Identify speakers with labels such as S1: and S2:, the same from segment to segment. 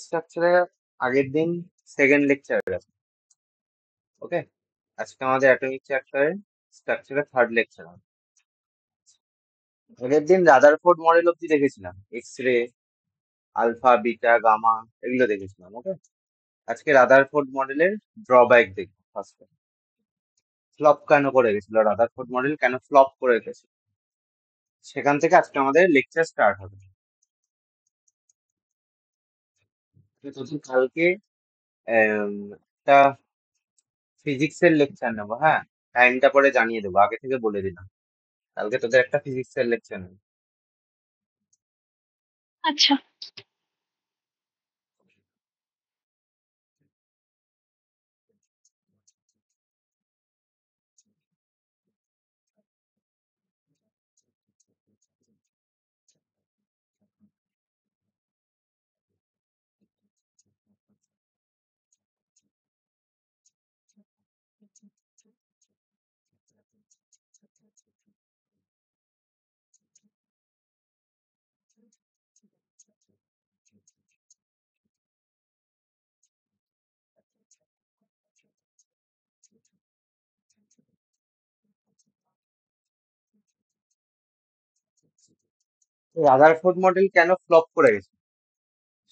S1: স্ট্রাকচারে আগের দিন second lecture আছে। ওকে, আজকে আমাদের অ্যাটমিক চ্যাপ্টারের স্ট্রাকচারে থার্ড লেকচার হবে। আগের দিন রাদারফোর্ড মডেল অব্দি দেখেছিলাম, X ray, alpha, beta, gamma এগুলো দেখেছিলাম। ওকে, আজকে রাদারফোর্ড মডেলের ড্রব্যাক দেখবো। ফার্স্টে ফ্লপ কেন করে গেছিল, রাদারফোর্ড মডেল কেন ফ্লপ করে গেছে, সেখান থেকে আজকে আমাদের লেকচার স্টার্ট হবে। তো কালকে একটা ফিজিক্সের লেকচার নেবো। হ্যাঁ, টাইমটা পরে জানিয়ে দেবো, আগে থেকে বলে দিলাম। কালকে তোদের একটা ফিজিক্সের লেকচার নেবো।
S2: আচ্ছা।
S1: রাদারফোর্ড মডেল কেন ফ্লপ করে গেছে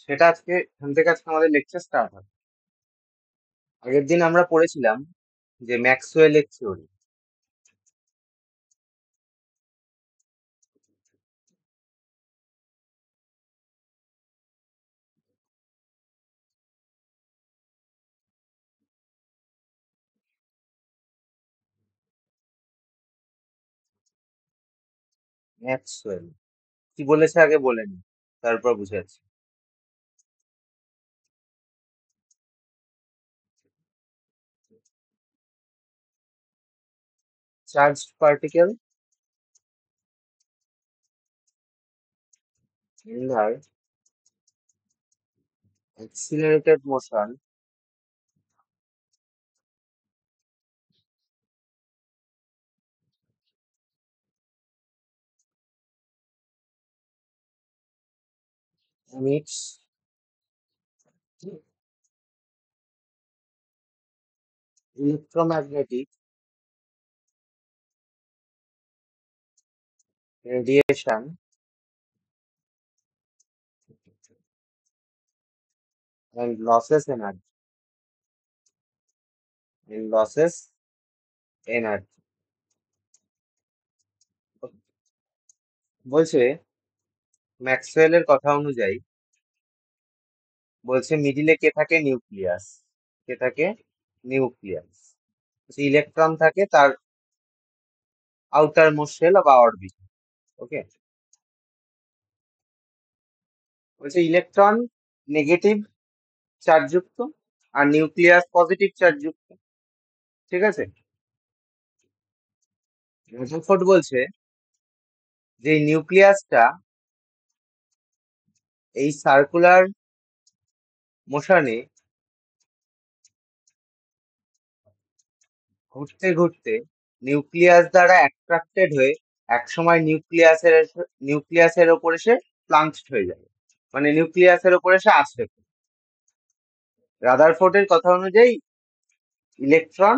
S1: সেটা আজকে, এখান থেকে আজকে আমাদের লেকচার স্টার্ট হবে। আগের দিন আমরা পড়েছিলাম যে ম্যাক্সওয়েলের থিওরি। ম্যাক্সওয়েল কি বলেছে আগে বলে নি, তারপর বুঝাচ্ছি। Charged particle in the accelerated motion emits electromagnetic radiation and losses energy. And losses energy. বলছে ম্যাক্সওয়েলের কথা অনুযায়ী, বলছে মিডিলে কে থাকে, নিউক্লিয়াস। কে থাকে, নিউক্লিয়াস। ইলেকট্রন থাকে তার আউটার মোস্ট শেল বা অরবিট। ওকে, বলছে ইলেকট্রন নেগেটিভ চার্জ যুক্ত আর নিউক্লিয়াস পজিটিভ চার্জ যুক্ত। ঠিক আছে, রাদারফোর্ড বলছে যে নিউক্লিয়াসটা এই সার্কুলার মোশনে ঘুরতে ঘুরতে নিউক্লিয়াস দ্বারা অ্যাট্রাক্টেড হয়ে একসময় নিউক্লিয়াসের ওপর এসে প্লাঙ্কড হয়ে যাবে, মানে নিউক্লিয়াসের ওপর এসে আছড়ে পড়ে। রাদারফোর্ডের কথা অনুযায়ী ইলেকট্রন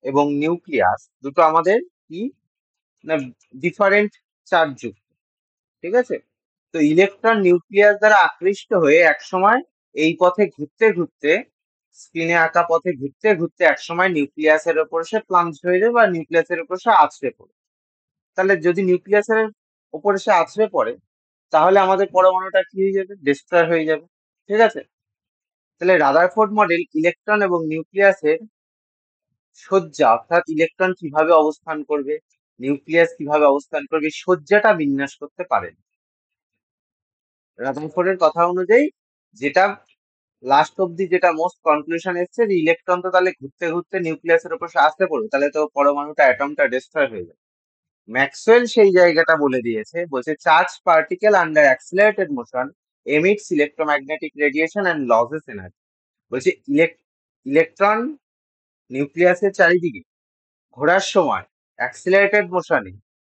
S1: এবং নিউক্লিয়াস দুটো আমাদের কি না, ডিফারেন্ট চার্জ যুক্ত। ঠিক আছে, তো ইলেকট্রন নিউক্লিয়াস দ্বারা আকৃষ্ট হয়ে একসময় এই পথে ঘুরতে ঘুরতে, স্ক্রিনে আঁকা পথে ঘুরতে ঘুরতে একসময় নিউক্লিয়াসের ওপর সে প্লাঞ্জ হয়ে যাবে বা নিউক্লিয়াসের উপর সে আছড়ে পড়ে। তাহলে যদি নিউক্লিয়াসের উপর সে আছড়ে পড়ে, তাহলে আমাদের পরমাণুটা কি হয়ে যাবে, ডিস্ট্রয় হয়ে যাবে। ঠিক আছে, তাহলে রাদারফোর্ড মডেল ইলেকট্রন এবং নিউক্লিয়াসের সজ্জা, অর্থাৎ ইলেকট্রন কিভাবে অবস্থান করবে, নিউক্লিয়াস কিভাবে অবস্থান করবে, সজ্জাটা বিন্যাস করতে পারেন। রাদারফোর্ডের কথা অনুযায়ী যেটা লাস্ট অব্দি যেটা মোস্ট কনক্লুশন এসছে, যে ইলেকট্রন তো তাহলে ঘুরতে ঘুরতে নিউক্লিয়াসের উপর সে আসতে পড়বে, তাহলে তো পরমাণুটা অ্যাটমটা ডিস্ট্রয় হয়ে যাবে। ম্যাক্সওয়েল সেই জায়গাটা বলে দিয়েছে, বলছে charge particle under accelerated motion emits electromagnetic radiation and losses energy. বলছে ইলেকট্রন নিউক্লিয়াসের চারিদিকে ঘোরার সময় অ্যাক্সিলারেটেড মোশনে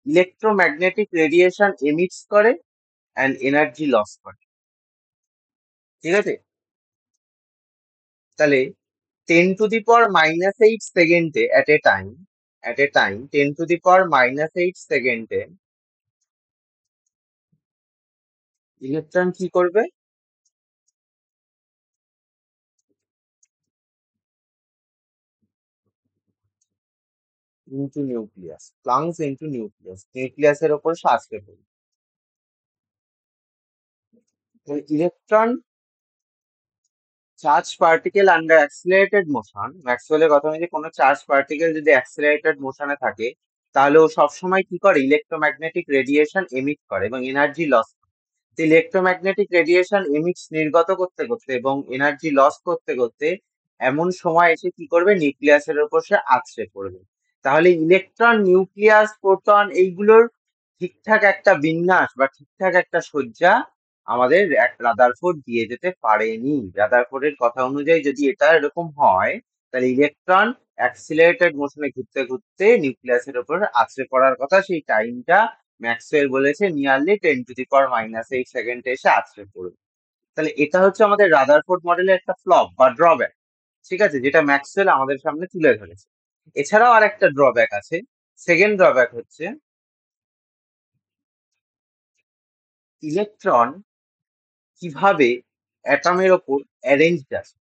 S1: ইলেকট্রোম্যাগনেটিক রেডিয়েশন এমিটস করে অ্যান্ড এনার্জি লস করে। ঠিক আছে, তাহলে 10⁻⁻8 সেকেন্ডে at a time 10⁻⁻8 সেকেন্ডে ইলেকট্রন কি করবে? ইন্টু নিউক্লিয়াস, প্লাংস ইন্টু নিউক্লিয়াসের ওপর সে আছড়ে পড়বে। Electron charge particle under accelerated motion, ম্যাক্সওয়েলের কথা অনুযায়ী কোনো চার্জ পার্টিকেল যদি অ্যাক্সিলারেটেড মোশনে থাকে তাহলে ও সবসময় কি করে? ইলেকট্রোম্যাগনেটিক রেডিয়েশন এমিট করে এবং এনার্জি লস করে। ইলেকট্রোম্যাগনেটিক রেডিয়েশন এমিট নির্গত করতে করতে এবং এনার্জি লস করতে করতে এমন সময় এসে কি করবে? নিউক্লিয়াসের উপর সে আছড়ে পড়বে। তাহলে ইলেকট্রন, নিউক্লিয়াস, প্রোটন এইগুলোর ঠিকঠাক একটা বিন্যাস বা ঠিকঠাক একটা সজ্জা আমাদের রাদারফোর্ড দিয়ে যেতে পারেনি। রাদারফোর্ডের কথা অনুযায়ী যদি এটা এরকম হয় তাহলে ইলেকট্রন অ্যাক্সিলারেটেড মোশনে ঘুরতে ঘুরতে নিউক্লিয়াসের উপর আছড়ে পড়ার কথা, সেই টাইমটা ম্যাক্সওয়েল বলেছে নিয়ারলি 10⁻⁸ সেকেন্ডে এসে আছড়ে পড়বে। তাহলে এটা হচ্ছে আমাদের রাদারফোর্ড মডেলের একটা ফ্লপ বা ড্রব্যাক, ঠিক আছে, যেটা ম্যাক্সওয়েল আমাদের সামনে তুলে ধরেছে। এছাড়াও আর একটা ড্রব্যাক আছে। সেকেন্ড ড্রব্যাক হচ্ছে ইলেকট্রন কিভাবে অ্যাটমের ওপর অ্যারেঞ্জড আছে।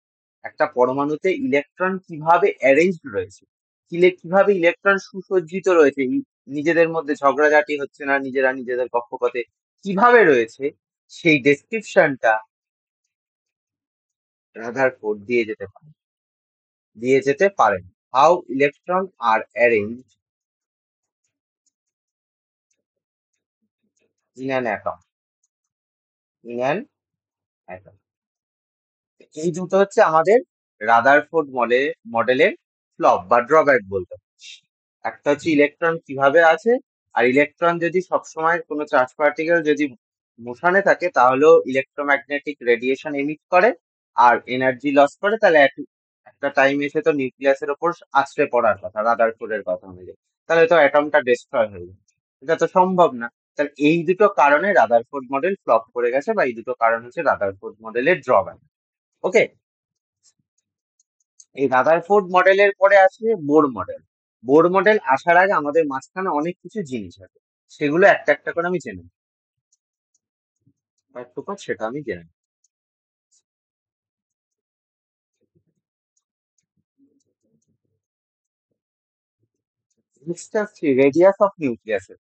S1: একটা পরমাণুতে ইলেকট্রন কিভাবে অ্যারেঞ্জড রয়েছে, কিভাবে ইলেকট্রন সুসজ্জিত রয়েছে, নিজেদের মধ্যে ঝগড়াঝাটি হচ্ছে না, নিজেরা নিজেদের কক্ষপথে কিভাবে রয়েছে, সেই ডেসক্রিপশনটা রাদারফোর্ড দিয়ে যেতে পারেন। How electron are arrange in an atom in an atom এই দুটো হচ্ছে আমাদের রাদারফোর্ড মডেলের ফ্লপ বা ড্রব্যাক বলতে পারি। একটা হচ্ছে ইলেকট্রন কিভাবে আছে, আর ইলেকট্রন যদি সবসময় কোনো চার্জ পার্টিকেল যদি মোশনে থাকে তাহলেও ইলেকট্রোম্যাগনেটিক রেডিয়েশন এমিট করে আর এনার্জি লস করে, তাহলে একটা টাইম এসে তো নিউক্লিয়াসের ওপর আছড়ে পড়ার কথা রাদারফোর্ডের কথা অনুযায়ী, তাহলে তো অ্যাটমটা ডিস্ট্রয় হয়ে যাবে। এটা তো সম্ভব না। তাহলে এই দুটো কারণে রাদারফোর্ড মডেল ফ্লপ করে গেছে, বা এই দুটো কারণ হচ্ছে রাদারফোর্ড মডেলের ড্রব্যাক। ওকে, এই রাদারফোর্ড মডেলের পরে আসে বোর মডেল। বোর মডেল আসার আগে আমাদের মাঝখানে অনেক কিছু জিনিস আছে, সেগুলো একটা একটা করে আমি জেনে নেব। একটু পর সেটা আমি জেনে নেব। নেক্সট আসছি রেডিয়াস অফ নিউক্লিয়াসের।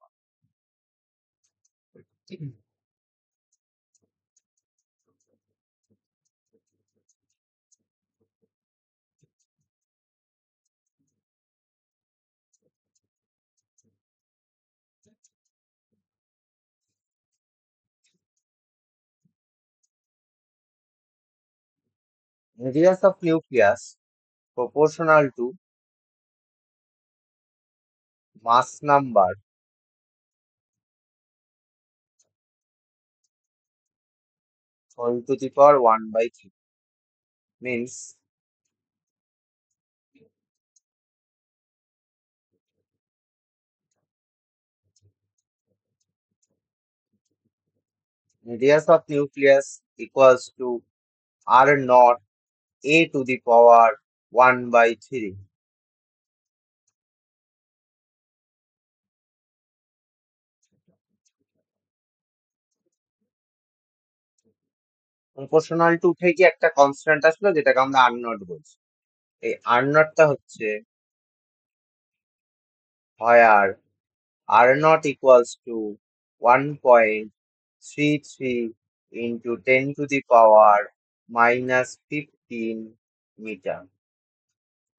S1: Radius of nucleus proportional to mass number whole to the power 1/3 means radius of nucleus equals to r naught a to the power 1/3. Proportional to থেকে একটা কনস্ট্যান্ট আসলো যেটাকে আমরা আর নট বলছি। এই আর নটটা হচ্ছে হয় R naught equals to 1.33 into 10⁻⁻15 metre,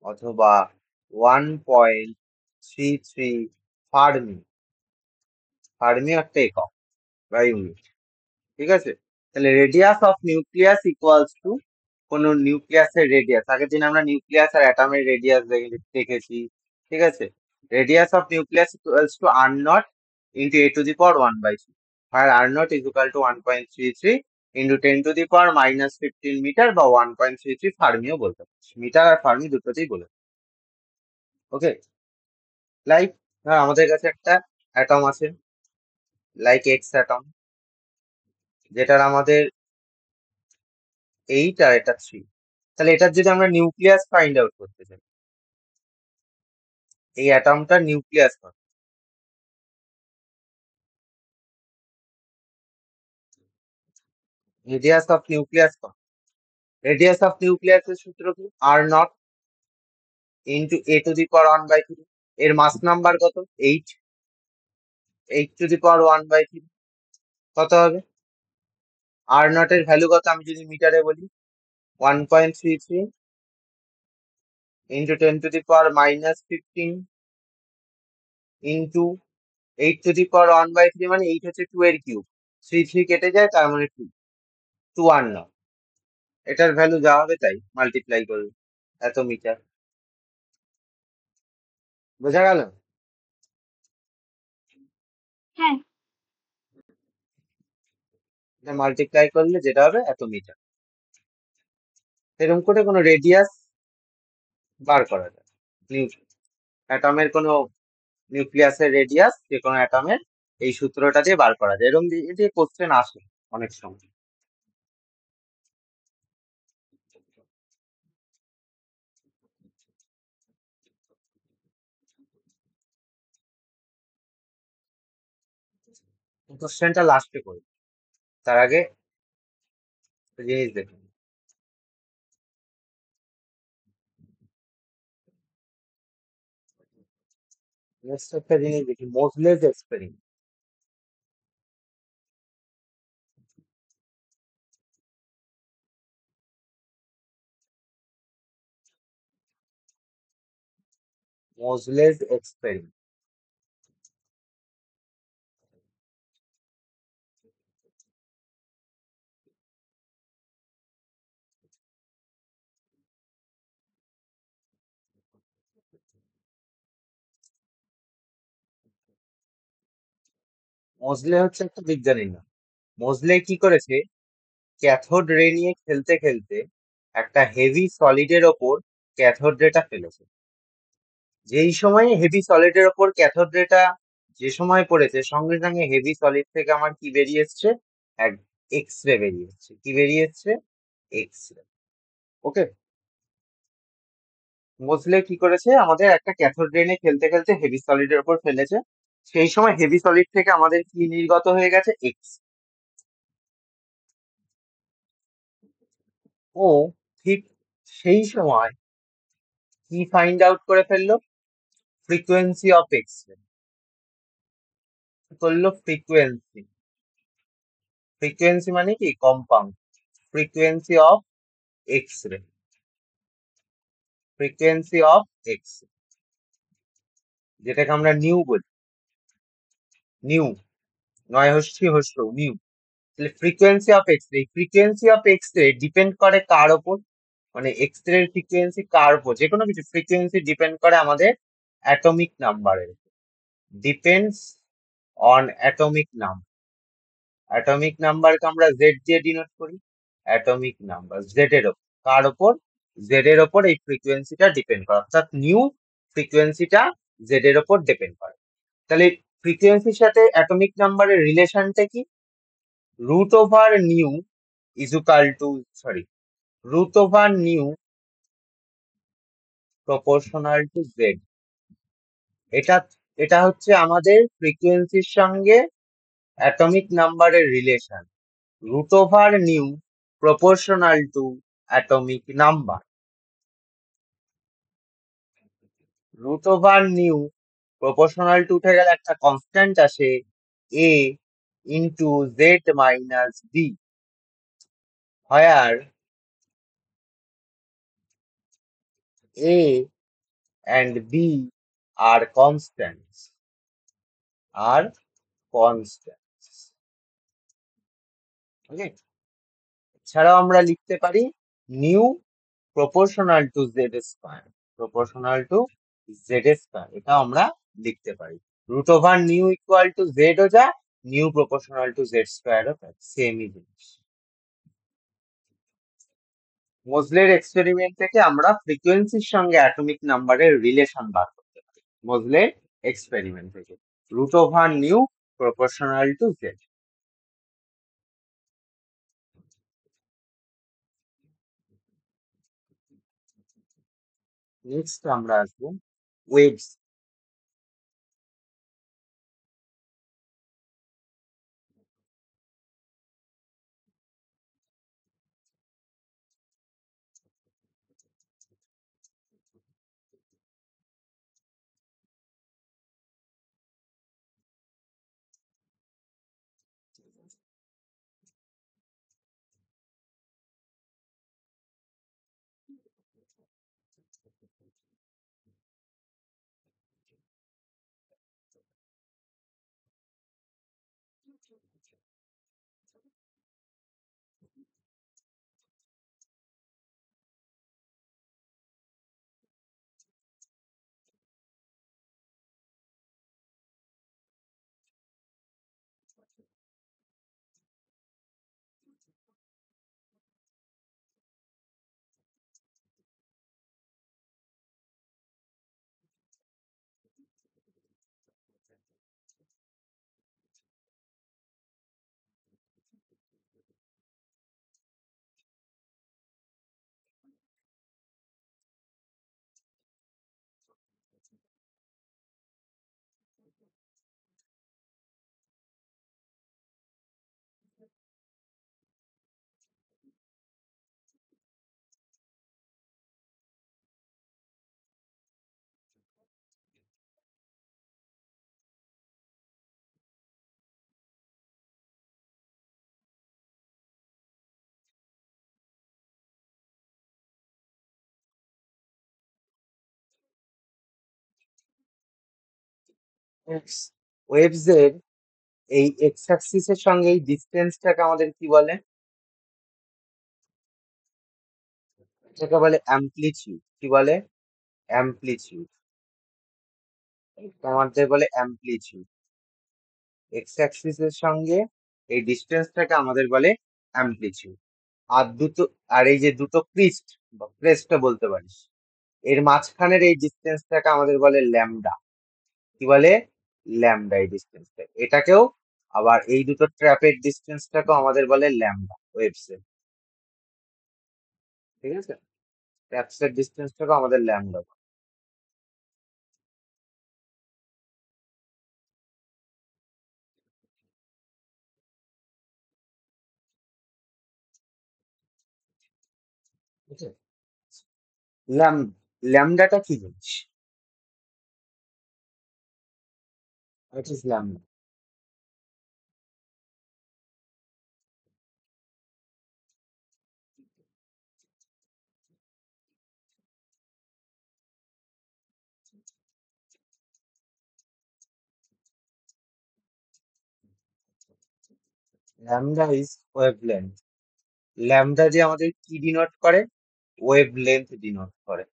S1: অথবা 1.33 ফার্মি। ফার্মি একটা একক বা ইউনিট, ঠিক আছে। তাহলে radius of nucleus equals two কোন নিউক্লিয়াসের রেডিয়াস, আগের দিন আমরা নিউক্লিয়াস আর অ্যাটমের রেডিয়াস দেখেছি, ঠিক আছে। Radius of nucleus equals to R not into A to the power 1/3, R R naught is equal to 1.33 into 10⁻⁻15 metre, বা 1.33 ফার্মিও বলতে পারছি। মিটার আর ফার্মি দুটোতেই বলে। ওকে, লাইক আমাদের কাছে একটা অ্যাটম আছে, লাইক এক্স অ্যাটম, যেটার আমাদের 8 আর এটা 3। তাহলে এটার যদি আমরা নিউক্লিয়াস ফাইন্ড আউট করতে চাই, এই অ্যাটমটার নিউক্লিয়াস কত, রেডিয়াস অফ নিউক্লিয়াস কত, রেডিয়াস অফ নিউক্লিয়াসের সূত্র কি, R0 ইন্টু a⁴ এর মাস নাম্বার কত, 8, 8⁴ কত হবে, R0 এর ভ্যালু কত আমি যদি মিটারে বলি, 1.33 ইন্টু 10⁻⁻15 ইন্টু 8⁻⁻³ মানে 8 হচ্ছে 2 এর কিউব, 3 কেটে যায়, তার মানে 2, 2R0, এটার ভ্যালু যা হবে তাই মাল্টিপ্লাই করবে, এত মিটার। বোঝা গেল?
S2: হ্যাঁ।
S1: এটা মাল্টিপ্লাই করলে যেটা হবে এত মিটার। এরকম করে কোনো রেডিয়াস বার করা যায়, অ্যাটমের কোনো নিউক্লিয়াসের রেডিয়াস যে কোনো অ্যাটমের এই সূত্রটা দিয়ে বার করা যায়, এরকম দিয়ে কোশ্চেন আসে অনেক সময়। কোশ্চেনটা লাস্টে করি, তার আগে একটা জিনিস দেখুন। নেক্সট একটা জিনিস দেখি, মোজলেস এক্সপেরিমেন্ট। মোজলেস এক্সপেরিমেন্ট, মোজলে হচ্ছে একটা বিজ্ঞানীর নাম। মোজলে কি করেছে, ক্যাথোড রে নিয়ে খেলতে খেলতে একটা হেভি সলিডের ওপর ক্যাথোড রেটা ফেলেছে। যেই সময় হেভি সলিডের ওপর ক্যাথোড রেটা যে সময় পড়েছে, সঙ্গে সঙ্গে হেভি সলিড থেকে আমার কি বেরিয়ে এসছে, এক এক্স রে বেরিয়ে এসছে। কি বেরিয়ে এসছে, এক্স রে। ওকে, মোজলে কি করেছে, আমাদের একটা ক্যাথোড রে নিয়ে খেলতে খেলতে হেভি সলিডের ওপর ফেলেছে, সেই সময় হেভি সলিড থেকে আমাদের কি নির্গত হয়ে গেছে, এক্স। ও ঠিক সেই সময় কি ফাইন্ড আউট করে ফেললো, ফ্রিকোয়েন্সি অফ এক্স রে করলো, ফ্রিকোয়েন্সি, ফ্রিকোয়েন্সি মানে কি compound, frequency of X ray, frequency of x, যেটাকে আমরা নিউ বলি, নিউ, নয় হস্যি হস্য, নিউ। তাহলে frequency of X ray, frequency of X ray depend করে কার ওপর, মানে এক্স রে ফ্রিকোয়েন্সি কার উপর, যে কোনো কিছু ফ্রিকোয়েন্সি ডিপেন্ড করে আমাদের অ্যাটমিক নাম্বারের উপর, depends on atomic number. Atomic নাম্বারকে আমরা জেড দিয়ে ডিনোট করি, অ্যাটমিক নাম্বার জেড এর ওপর, কার ওপর, জেড এর ওপর এই ফ্রিকোয়েন্সিটা ডিপেন্ড করে, অর্থাৎ নিউ ফ্রিকোয়েন্সিটা জেড এর ওপর ডিপেন্ড করে। তাহলে ফ্রিকোয়েন্সির সাথে অ্যাটমিক নাম্বারের রিলেশনটা কি, root over nu equal to, sorry, root over nu proportional to Z. এটা এটা হচ্ছে আমাদের ফ্রিকোয়েন্সির সঙ্গে অ্যাটমিক নাম্বারের রিলেশন, root over nu proportional to atomic number. Root over nu proportional to উঠে গেলে একটা কনস্ট্যান্ট আসে, A into Z minus B, where a and b are constants, are constants। Okay, এছাড়াও আমরা লিখতে পারি nu proportional to Z square, proportional to Z square, এটা আমরা লিখতে পারি। Root over nu equal to Z ও যা, নিউ প্রপোর্শনাল টু জেড স্কোয়ারও তাই, সেমই জিনিস। মোজলের এক্সপেরিমেন্ট থেকে আমরা ফ্রিকোয়েন্সির সঙ্গে অ্যাটমিক নাম্বারের রিলেশন বার করতে পারি, মোজলের এক্সপেরিমেন্ট থেকে, root over nu proportional to Z. Next আমরা আসবো ওয়েভস। ওয়েভস এর এই এক্স অ্যাক্সিস এর সঙ্গে এই ডিস্টেন্সটাকে আমাদের কি বলে? এটাকে বলে অ্যামপ্লিচিউড। কি বলে? অ্যামপ্লিচিউড। আমাদের বলে অ্যামপ্লিচিউড। এক্স অ্যাক্সিস এর সঙ্গে এই ডিস্টেন্সটাকে আমাদের বলে অ্যামপ্লিচিউড। আর এই যে দুটো ক্রিস্ট বা ক্রেস্টটা বলতে পারিস, এর মাঝখানের এই ডিস্টেন্সটাকে আমাদের বলে ল্যামডা। কি বলে? ল্যামডা। এই ডিস্টেন্সটা এটাকেও, আবার এই দুটো ট্র্যাপের ডিস্টেন্সটাকেও আমাদের বলে ল্যামডা ওয়েভস এর। ঠিক আছে? ট্র্যাপস এর ডিস্টেন্সটাকেও আমাদের ল্যামডা। ঠিক আছে? ল্যাম ল্যামডাটা কি জিনিস? What is lambda? Lambda is wavelength. Lambda যে আমাদের কি ডিনোট করে? ওয়েভলেন্থ ডিনোট করে।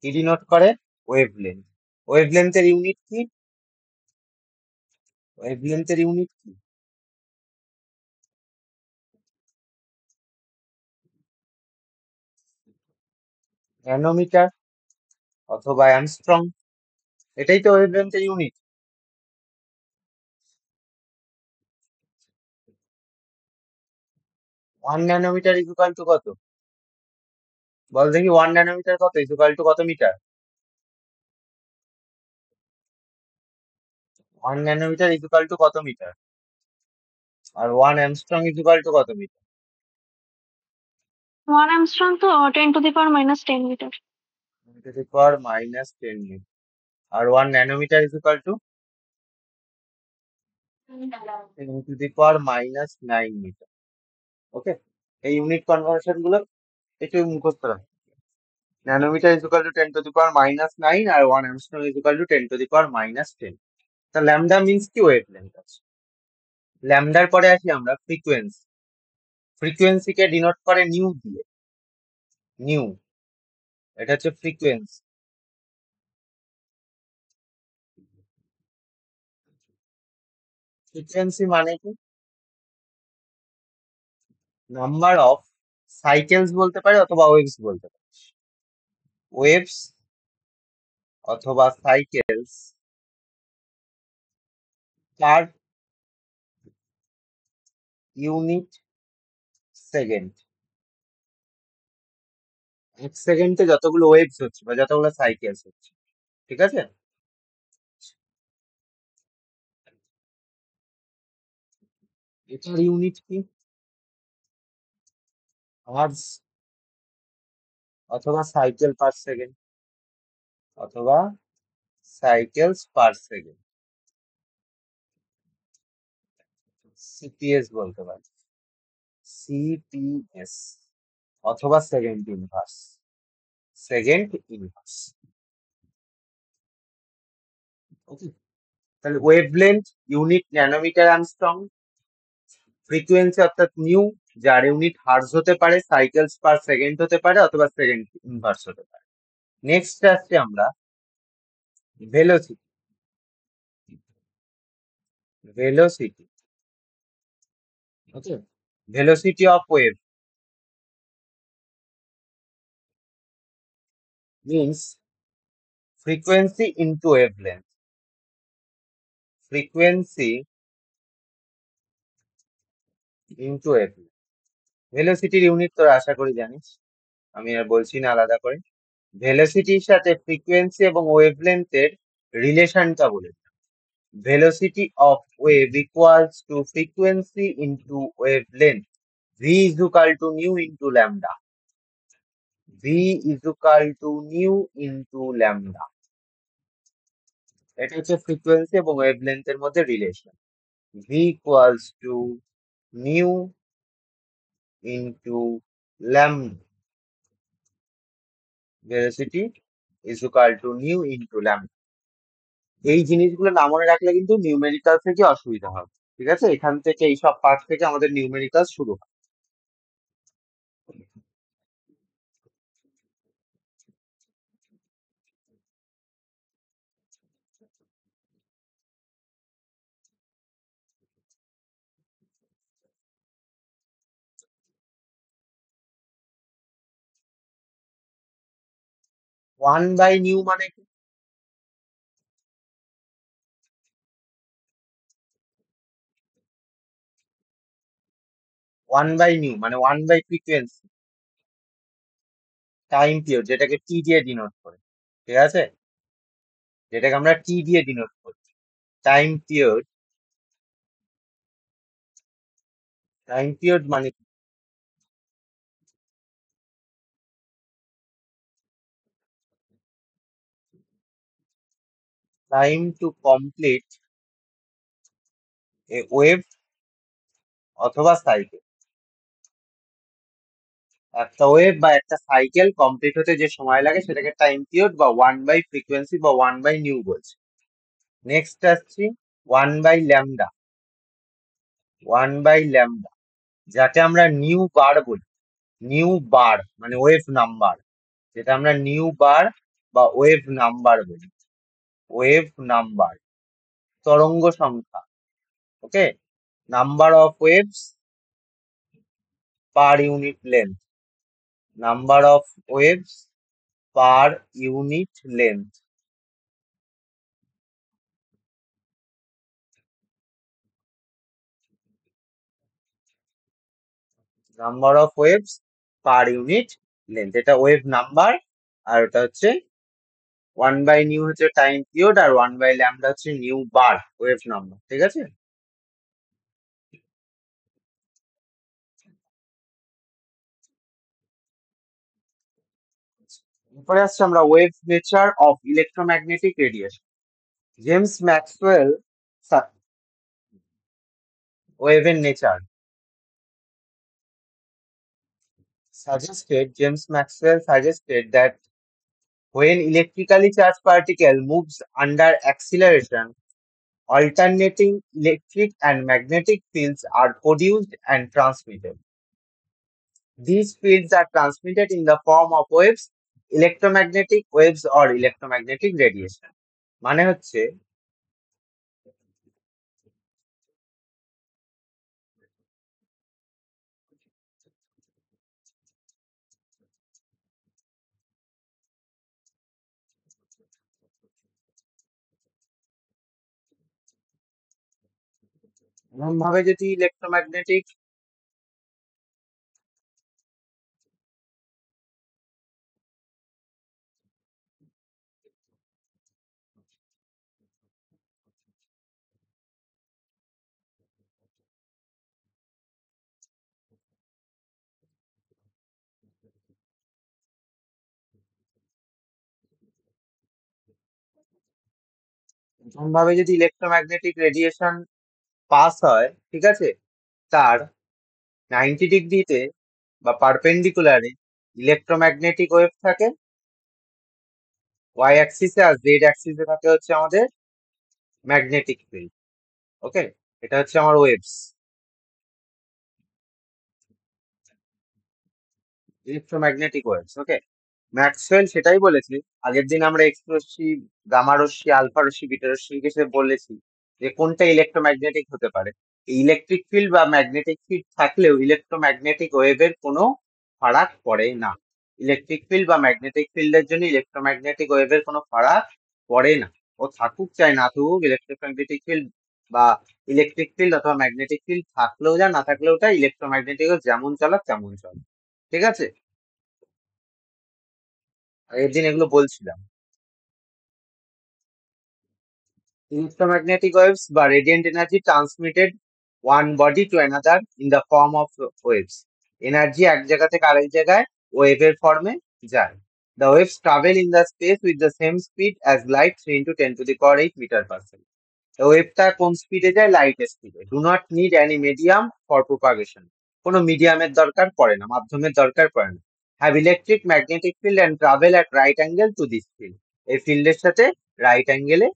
S1: কি ডিনোট করে? ওয়েভলেন্থ। ওয়েভলেন্থের ইউনিট কি? ওয়েভলেন্থের ইউনিট কি? ন্যানোমিটার অথবা অ্যাংস্ট্রম। এটাই তো ওয়েভলেন্থের ইউনিট। 1 ন্যানোমিটার ইকুয়াল টু কত? বল দেখি, 1 ন্যানোমিটার কত ইকুয়াল টু কত মিটার? 1 ন্যানোমিটার ইকুয়াল টু কত মিটার? আর 1 অ্যাংস্ট্রম ইকুয়াল টু কত মিটার?
S2: 1 Armstrong তো 10⁻⁻10 মিটার।
S1: 10⁻⁻10 মিটার। আর 1 nanometre equal to 10⁻⁹ metre. Okay? এই ইউনিট কনভার্সন গুলো একটু মুখস্থ রাখ। ন্যানোমিটার ইকুয়াল টু 10⁻⁹ আর 1 অ্যাংস্ট্রম ইকুয়াল টু 10⁻⁻10। তা ল্যামডা মিন্স কি? ওয়েভলেন্থ আছে। ল্যামডার পরে আসি আমরা ফ্রিকোয়েন্সি। ফ্রিকোয়েন্সিকে ডিনোট করে নিউ দিয়ে। নিউ, এটা হচ্ছে ফ্রিকোয়েন্সি। ফ্রিকোয়েন্সি মানে কি? নাম্বার অফ সাইকেলস বলতে পারে অথবা ওয়েভস বলতে পারে। ওয়েভস অথবা সাইকেলস পার ইউনিট সেকেন্ড। 1 সেকেন্ডে যতগুলো ওয়েভস হচ্ছে বা যতগুলো সাইকেলস হচ্ছে, ঠিক আছে? এটার ইউনিট কি? হার্জ, অথবা সাইকেল পার সেকেন্ড, অথবা সাইকেলস পার সেকেন্ড, সিপিএস বলতে পারি, সিপিএস, অথবা second inverse, second inverse. Okay, তাহলে wavelength unit nanometre angstrom, frequency অর্থাৎ নিউ, যার ইউনিট হার্জ হতে পারে, সাইকেলস পার সেকেন্ড হতে পারে, অথবা সেকেন্ড ইনভার্স হতে পারে। নেক্সট আসছে আমরা velocity. Velocity, okay, velocity of wave means frequency into wavelength, frequency into wavelength. ভেলোসিটির ইউনিট তোর আশা করি জানিস, আমি আর বলছি না আলাদা করে। ভেলোসিটির সাথে ফ্রিকোয়েন্সি এবং ওয়েভলেন্থের রিলেশনটা বলে, velocity of wave equals to frequency into wavelength, v is equal to nu into lambda, v is equal to nu into lambda। এটা হচ্ছে ফ্রিকোয়েন্সি এবং ওয়েভলেন্থ এর মধ্যে relation, v equals to nu into lambda, velocity is equal to nu into lambda। এই জিনিসগুলো না মনে রাখলে কিন্তু নিউমেরিক্যাল থেকে অসুবিধা হবে, ঠিক আছে? এখান থেকে এই সব পার্ট থেকে আমাদের নিউমেরিক্যাল শুরু হয়। 1/nu মানে কি? 1/nu মানে 1/ফ্রিকোয়েন্সি, টাইম পিরিয়ড, যেটাকে টি দিয়ে ডিনোট করে, ঠিক আছে? যেটাকে আমরা টি দিয়ে ডিনোট করি, টাইম পিরিয়ড। টাইম পিরিয়ড মানে time to complete A wave অথবা সাইকেল। একটা ওয়েভ বা একটা সাইকেল কমপ্লিট হতে যে সময় লাগে সেটাকে টাইম পিরিয়ড বা 1/ফ্রিকোয়েন্সি বা 1/নিউ বলছে। নেক্সট আসছি 1/ল্যামডা, 1/ল্যামডা, যাকে আমরা নিউ বার বলি। নিউ বার মানে ওয়েভ নাম্বার, যেটা আমরা নিউ বার বা ওয়েভ নাম্বার বলি। ওয়েভ নাম্বার, তরঙ্গ সংখ্যা, okay, number of waves per unit length, number of waves per unit length, number of waves per unit length, এটা ওয়েভ নাম্বার। আর ওটা হচ্ছে 1/নিউ হচ্ছে টাইম পিরিয়ড, আর 1/ল্যামডা হচ্ছে নিউ বার, ওয়েভ নাম্বার, ঠিক আছে? এরপরে আসছে আমরা wave nature of electromagnetic radiation. James Maxwell ওয়েভের nature James Maxwell suggested that when electrically charged particle moves under acceleration, alternating electric and magnetic fields are produced and transmitted. These fields are transmitted in the form of waves, electromagnetic waves or electromagnetic radiation। মানে হচ্ছে এমন ভাবে যদি electromagnetic প্রথম ভাবে যদি electromagnetic radiation pass হয়, ঠিক আছে, তার 90 ডিগ্রিতে বা পারপেন্ডিকুলারে ইলেকট্রোম্যাগনেটিক ওয়েভ থাকে, ওয়াই অ্যাক্সিসে, আর জেড অ্যাক্সিসে থাকে হচ্ছে আমাদের ম্যাগনেটিক ফিল্ড। ওকে, এটা হচ্ছে আমার ওয়েভস, ইলেকট্রোম্যাগনেটিক ওয়েভস। ওকে, ম্যাক্সওয়েল সেটাই বলেছে। আগের দিন আমরা এক্স রশ্মি, গামা রশ্মি, আলফা রশ্মি, বিটা রশ্মি কে বলেছি যে কোনটা ইলেকট্রোম্যাগনেটিক হতে পারে। ইলেকট্রিক ফিল্ড বা ম্যাগনেটিক ফিল্ড থাকলেও ইলেকট্রোম্যাগনেটিক ওয়েভের কোনো ফারাক পড়ে না। ইলেকট্রিক ফিল্ড বা ম্যাগনেটিক ফিল্ডের জন্য ইলেকট্রোম্যাগনেটিক ওয়েভের কোনো ফারাক পড়ে না। ও থাকুক চাই না থাকুক, ইলেকট্রোম্যাগনেটিক ফিল্ড বা ইলেকট্রিক ফিল্ড অথবা ম্যাগনেটিক ফিল্ড থাকলেও যা না থাকলেও ওটা ইলেকট্রোম্যাগনেটিক যেমন চলা তেমন চলে। ঠিক আছে, আগের দিন এগুলো বলছিলাম। Electromagnetic waves বা radiant energy transmitted one body to another in the form of waves. Energy এক জায়গা থেকে আরেক জায়গায় ওয়েভের ফর্মে যায়। The waves travel in the space with the same speed as light 3 into 10 to the power 8 meter per second. ওয়েভটা কোন স্পিডে যায়? লাইটের স্পিডে। Do not need any medium for propagation. কোনো মিডিয়ামের দরকার পড়ে না, মাধ্যমের দরকার পড়ে না। Have electric magnetic field and travel at right angle to this field. এই ফিল্ডের সাথে রাইট অ্যাঙ্গেলে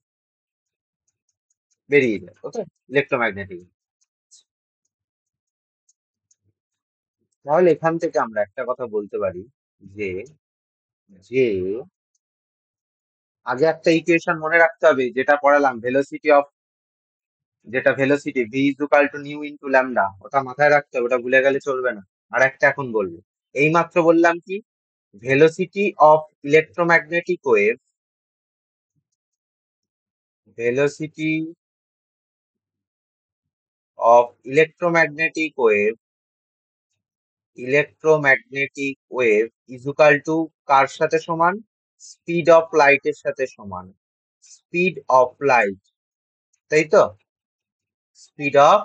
S1: বেরিয়ে যায়। ওকে, ইলেকট্রোম্যাগনেটিক। তাহলে এখান থেকে আমরা একটা কথা বলতে পারি যে যে আগে একটা ইকুয়েশন মনে রাখতে হবে, যেটা পড়ালাম, ভেলোসিটি অফ, যেটা velocity V is equal to new into lambda, ওটা মাথায় রাখতে হবে, ওটা ভুলে গেলে চলবে না। আর একটা এখন বলবো, এই মাত্র বললাম কি, velocity of electromagnetic wave, velocity of electromagnetic wave, electromagnetic wave is equal to কার সাথে সমান? স্পিড অফ লাইটের সাথে সমান। স্পিড অফ লাইট, তাই তো? স্পিড অফ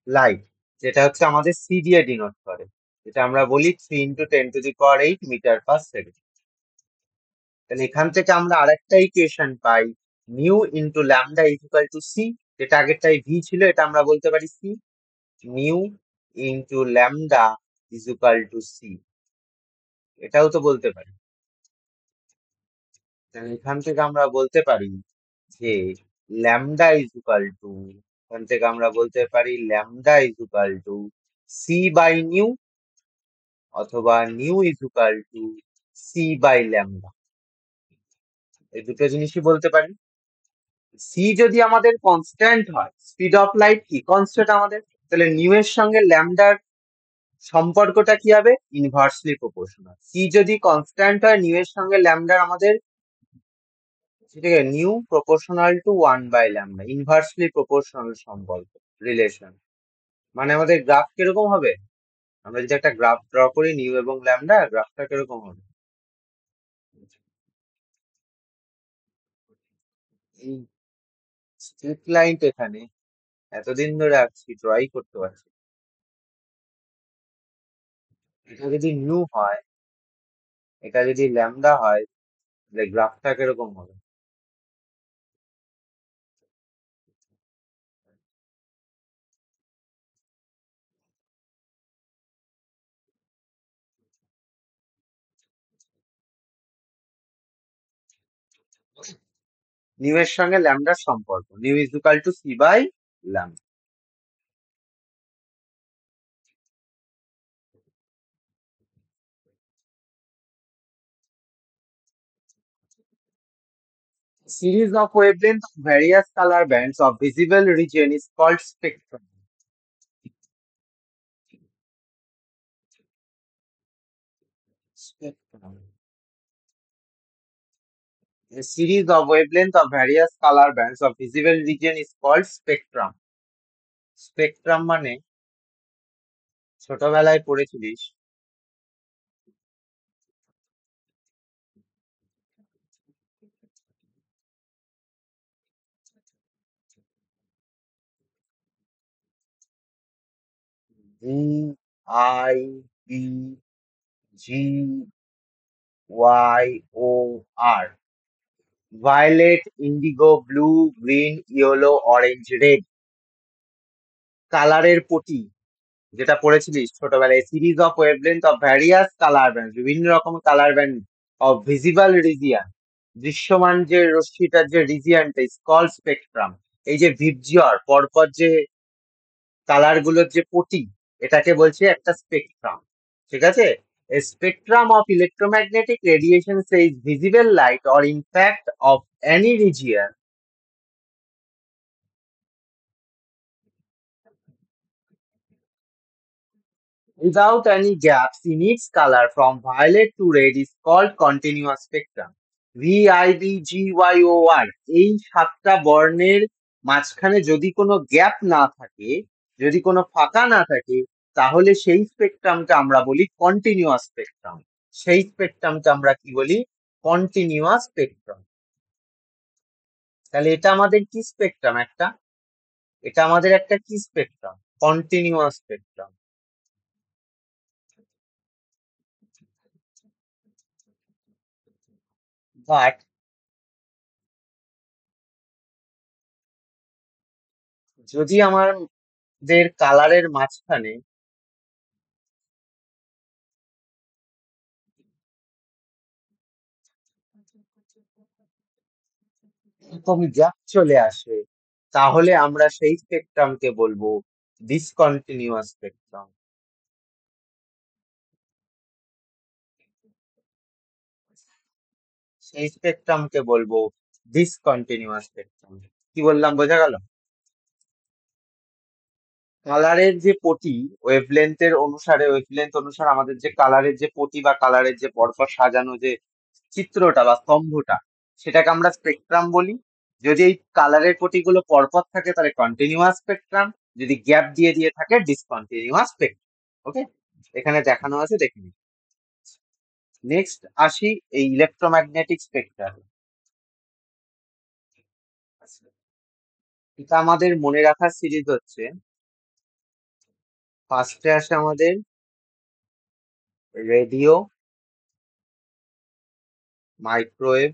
S1: লাইট, যেটা হচ্ছে আমাদের সি দিয়ে ডিনোট করে, যেটা আমরা বলি 3 into 10 to the power 8 metre per second. তাহলে এখান থেকে আমরা আরেকটা ইকুয়েশন পাই, nu into lambda is equal to C, যেটা আগেরটাই ভি ছিল, এটা আমরা বলতে পারি C. Nu into lambda is equal to C, এটাও তো বলতে পারি। তাহলে এখান থেকে আমরা বলতে পারি যে ল্যামডা ইজ ইকুয়াল টু, এখান থেকে আমরা বলতে পারি lambda is equal to C by nu, অথবা nu is equal to C by lambda. এই দুটো জিনিসই বলতে পারি। সি যদি আমাদের কনস্ট্যান্ট হয়, স্পিড অফ লাইট কি কনস্ট্যান্ট আমাদের, তাহলে নিউ এর সঙ্গে ল্যামডার সম্পর্কটা কি হবে? Inversely proportional. সি যদি কনস্ট্যান্ট হয়, নিউ এর সঙ্গে ল্যামডার আমাদের, ঠিক আছে, nu proportional to 1/λ, inversely proportional সম্পর্ক, রিলেশন। মানে আমাদের গ্রাফ কিরকম হবে? আমরা যদি একটা গ্রাফ ড্র করি, নিউ এবং ল্যামডা, গ্রাফটা কিরকম হবে? এই স্ট্রিট লাইন এখানে এতদিন ধরে আছি, ড্রই করতে পারছি। এটা যদি নিউ হয়, এটা যদি ল্যামডা হয়, তাহলে গ্রাফটা কিরকম হবে? নিউ এর সঙ্গে ল্যামডার সম্পর্ক, nu is equal to C by lambda. Series of wavelengths of various color bands of visible region is called spectrum. Spectrum. A series of wavelengths of various color bands of visible region is called spectrum. Spectrum মানে, ছোটবেলায় পড়েছিলিস, VIBGYOR, violet, indigo, blue, green, yellow, orange, red কালারের পটি যেটা পড়েছিলিস ছোটবেলায়, series of wavelength of various colour band, বিভিন্ন রকম colour band of visible region, দৃশ্যমান যে রশ্মিটার যে রিজিয়ানটা ইজ কল্ড স্পেকট্রাম। এই যে ভিবজিওর পরপর যে কালার গুলোর যে পটি, এটাকে বলছে একটা স্পেকট্রাম। ঠিক আছে? A spectrum of electromagnetic radiation says visible light or impact of any region without any gaps in its color from violet to red is called continuous spectrum. VIBGYOR এই সাতটা বর্ণের মাঝখানে যদি কোনো গ্যাপ না থাকে, যদি কোনো ফাঁকা না থাকে, তাহলে সেই স্পেকট্রামকে আমরা বলি কন্টিনিউয়াস স্পেকট্রাম। সেই স্পেকট্রামকে আমরা কি বলি? Continuous spectrum. তাহলে এটা আমাদের কি স্পেকট্রাম? এটা আমাদের একটা কি স্পেকট্রাম? Continuous spectrum. বাট যদি আমাদের কালারের মাঝখানে এরকম গ্যাপ চলে আসে, তাহলে আমরা সেই স্পেকট্রামকে বলবো ডিসকন্টিনিউয়াস স্পেকট্রাম। সেই স্পেকট্রামকে বলবো ডিসকন্টিনিউয়াস স্পেকট্রাম। কি বললাম, বোঝা গেল? কালারের যে পটি, ওয়েভলেন্থ অনুসারে আমাদের যে কালারের যে পটি বা কালারের যে পরপর সাজানো যে চিত্রটা বা স্তম্ভটা, সেটাকে আমরা স্পেকট্রাম বলি। যদি এই কালারের পটিগুলো পরপর থাকে তাহলে কন্টিনিউয়াস স্পেকট্রাম, যদি গ্যাপ দিয়ে দিয়ে থাকে ডিসকন্টিনিউয়াস স্পেকট্রাম। ওকে, এখানে দেখানো আছে, দেখে নিন। নেক্সট আসি এই ইলেকট্রোম্যাগনেটিক স্পেকট্রাম। এটা আমাদের মনে রাখার সিরিজ হচ্ছে, ফার্স্টে আসে আমাদের রেডিও, মাইক্রোওয়েভ,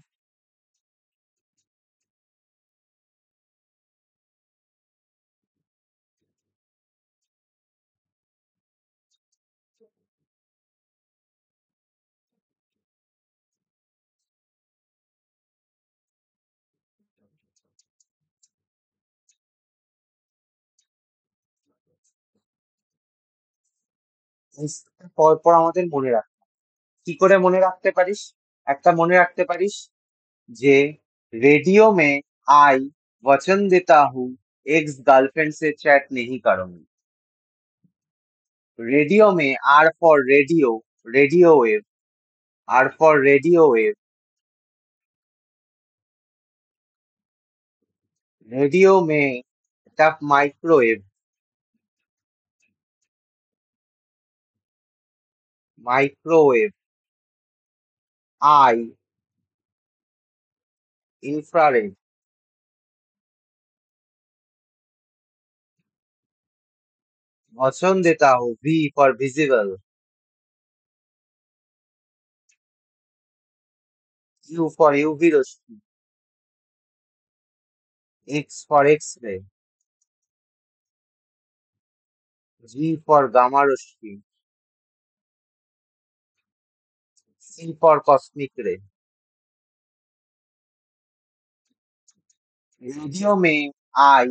S1: পরপর আমাদের মনে রাখ। কি করে মনে রাখতে পারিস? একটা মনে রাখতে পারিস যে रेडियो में आई वचन देता हूँ एक्स गर्लफ्रेंड से चैट नहीं करूंगी। रेडियो में R for radio, radio wave, R for radio wave, radio में टफ माइक्रोवेव, माइक्रोवेव, आई इंफ्रारेड, वचन देता हूँ V for visible, U for UV रोशनी, X for X ray, G for gamma रोशनी, C for cosmic ray. Radio में I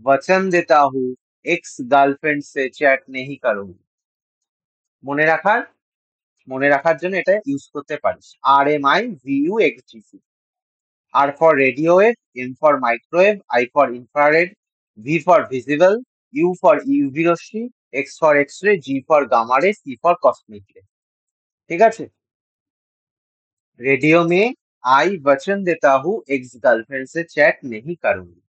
S1: वचन देता हूँ एक्स গার্লফ্রেন্ড সে চ্যাট নেহি করুঙ্গি। মনে রাখার মনে রাখার জন্য এটা ইউজ করতে পারিস। RMIVUXGC। R for radio wave, M for microwave, I for infrared, V for visible, U for UV রশ্মি, X for X ray, G for gamma ray, C for cosmic ray. ঠিক আছে? रेडियो में I वचन देता हूँ ex girlfriend से chat नहीं करूंगी।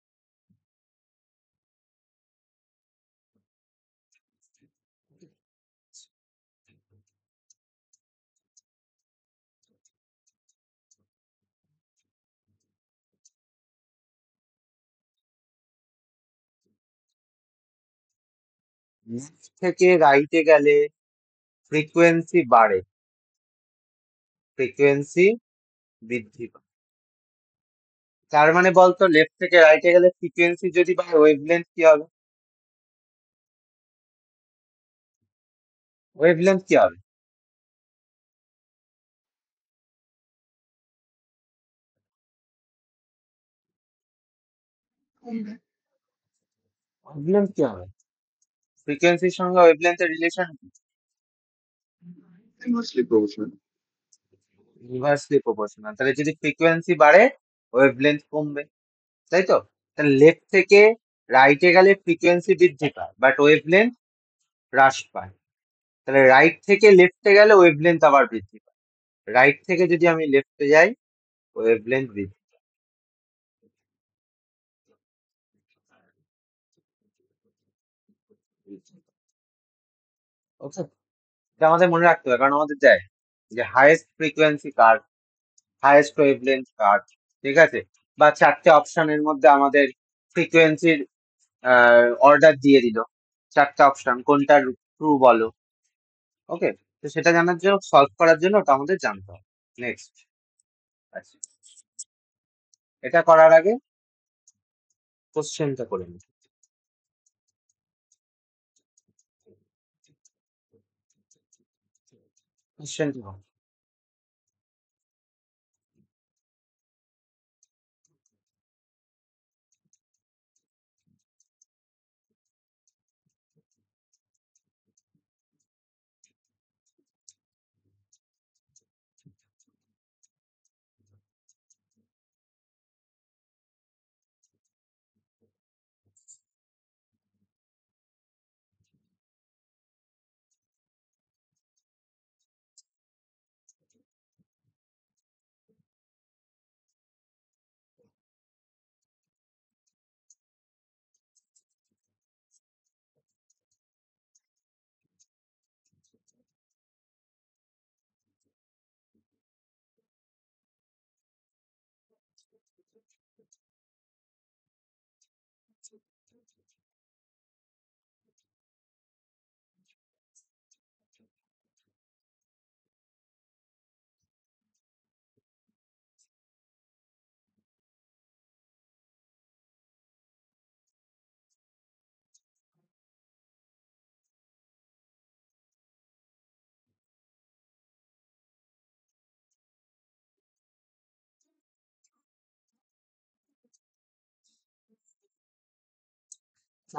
S1: লেফট থেকে রাইটে গেলে ফ্রিকোয়েন্সি বাড়ে, ফ্রিকোয়েন্সি বৃদ্ধি পায়। তার মানে বলতো লেফট থেকে রাইটে গেলে ফ্রিকোয়েন্সি যদি বাড়ে ওয়েভলেন্থ কি হবে? ওয়েভলেন্থ কি হবে? ওয়েভলেন্থ কি হবে? ফ্রিকোয়েন্সির সঙ্গে ওয়েভলেন্থের রিলেশন কি?
S3: Inversely proportional.
S1: Inversely proportional. তাহলে যদি ফ্রিকোয়েন্সি বাড়ে ওয়েভলেন্থ কমবে, তাই তো? তাহলে লেফট থেকে রাইটে গেলে ফ্রিকোয়েন্সি বৃদ্ধি পায় বাট ওয়েভলেন্থ হ্রাস পায়। তাহলে রাইট থেকে লেফটে গেলে ওয়েভলেন্থ আবার বৃদ্ধি পায়। রাইট থেকে যদি আমি লেফটে যাই ওয়েভলেন্থ বৃদ্ধি ওকে, এটা আমাদের মনে রাখতে হবে কারণ আমাদের দেয় যে হাইয়েস্ট ফ্রিকোয়েন্সি কার, হাইয়েস্ট ওয়েভলেন্থ কার, ঠিক আছে? বা চারটে অপশনের মধ্যে আমাদের ফ্রিকোয়েন্সির অর্ডার দিয়ে দিল, চারটে অপশন কোনটা ট্রু বলো। ওকে, তো সেটা জানার জন্য সলভ করার জন্য ওটা আমাদের জানতে হবে। নেক্সট, আচ্ছা, এটা করার আগে কোশ্চেনটা করে নিই। কোশ্চেনটা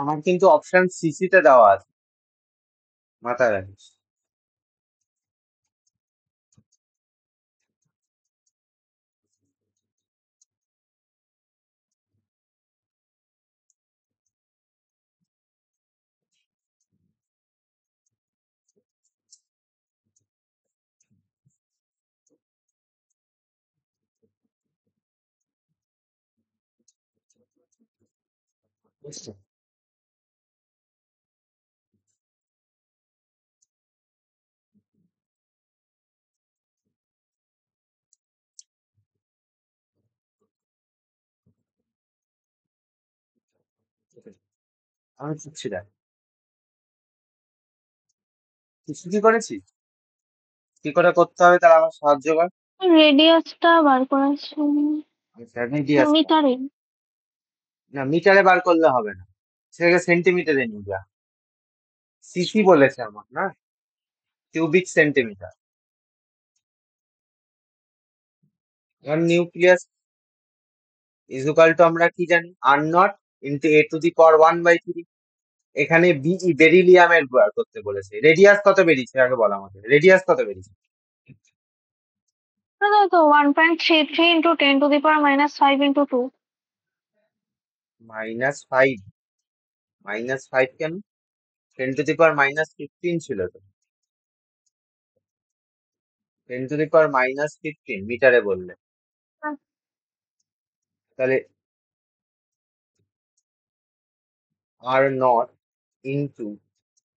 S1: আমার কিন্তু অপশন সিসি তে দেওয়া আছে, মাথায় রাখিস। বুঝছো? আমি বুঝছি না, কিছু কি করেছি, কি করে করতে হবে তার আমার সাহায্য কর।
S2: রেডিয়াসটা বার করেছি
S1: মিডিয়াসটা,
S2: মিটারে।
S1: না মিটারে বার করলে হবে না, সেটাকে সেন্টিমিটারে নিয়ে যা। সিসি বলেছে আমার, না cubic centimetre. R nucleus equal to আমরা কি জানি, R not into A to the power 1/3। এখানে বিই বেরিলিয়ামের বার করতে বলেছে। রেডিয়াস কত বেরিয়েছে আগে বল আমাকে, রেডিয়াস কত বেরিয়েছে?
S2: তো 1.33 ইন্টু 10⁻⁻5 ইন্টু 2।
S1: -5? -5 কেন? 10⁻⁻15 ছিল তো। 10⁻⁻15 মিটারে বললে, তাহলে আর নট ইন্টু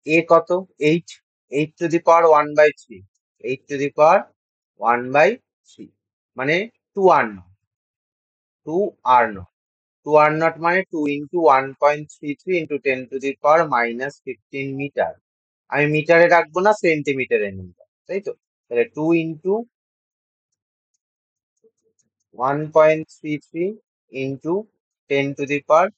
S1: এ কত, 8, 8⁻⁻3, 8⁻⁻3 মানে 2r0, 2r0, 2r0 মানে 2 ইন্টু 1.33 ইন্টু 10⁻⁻15 মিটার। আমি মিটারে রাখবো না, সেন্টিমিটারে নিব, তাই তো? তাহলে 2 ইন্টু 1.33 ইন্টু 10⁻³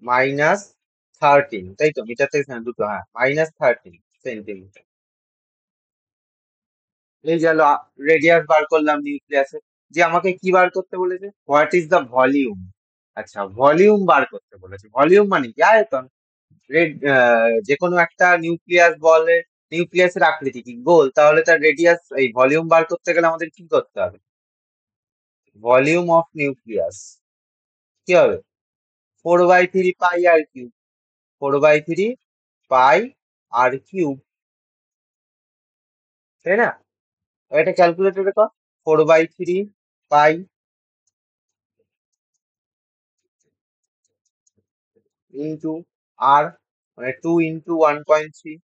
S1: -13, তাই তো? মিটার থেকে দুটো, হ্যাঁ, -13 সেন্টিমিটার। এই গেল রেডিয়াস বার করলাম নিউক্লিয়াসের। যে আমাকে কি বার করতে বলেছে? What is the volume? আচ্ছা, ভলিউম বার করতে বলেছে। ভলিউম মানে কি? আয়তন। যে কোনো একটা নিউক্লিয়াস বলে, নিউক্লিয়াসের আকৃতি কি গোল, তাহলে তার রেডিয়াস, এই ভলিউম বার করতে গেলে আমাদের কি করতে হবে? ভলিউম অফ নিউক্লিয়াস কি হবে? 4/3 পাই আর কিউব। 4/3 পাই আর কিউব, তাই না? এটা ক্যালকুলেটরে কর। 4/3 পাই ইন্টু আর, মানে 2 × 1.3,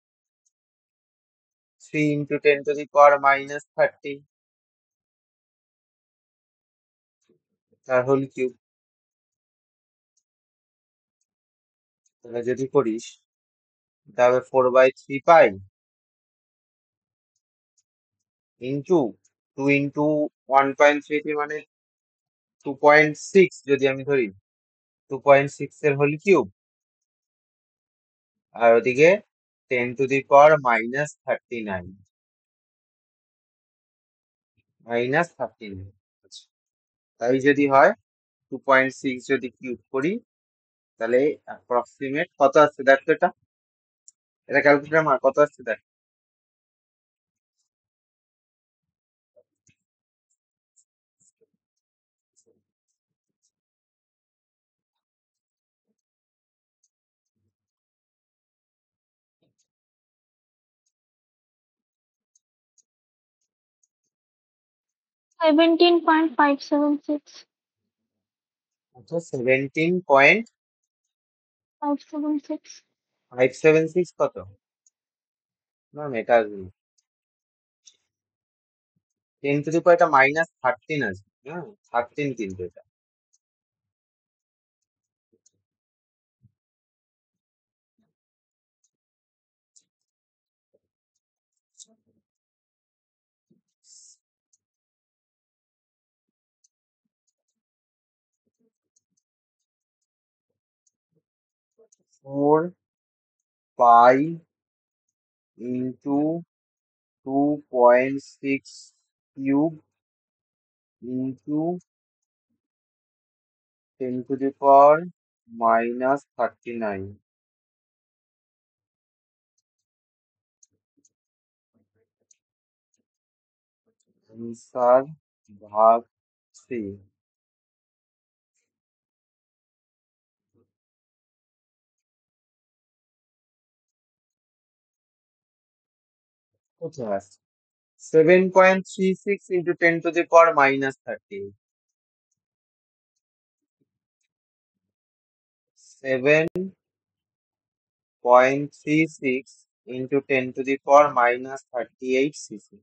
S1: 3 × 10⁻³ তার হোল কিউব। তাহলে যদি করিস, তাহলে 4/3 পাই ইন্টু 2 × 1.3 মানে 2.6, যদি আমি ধরি 2.6 এর হোল কিউব, আর ওদিকে 10⁻⁻39 -39। আচ্ছা, তাই যদি হয় 2.6 যদি কিউব করি, তাহলে অ্যাপ্রক্সিমেট কত আসছে দেখ তো? এটা ক্যালকুলেটর মার কত আসছে দেখ।
S2: 17.576.
S1: আচ্ছা, 17.576
S2: 576.
S1: কত? না না, এটা আসবে না। 10⁻⁻, এটা -13 আছে, হ্যাঁ, 13 কিন্তু এটা। 4 pi into 2.6 cube into 10⁻⁻39। Answer ভাগ 3। কোথায় আসছে? 7.36 ইন্টু 10⁻⁻38। 7.36 into 10⁻⁻38 CC.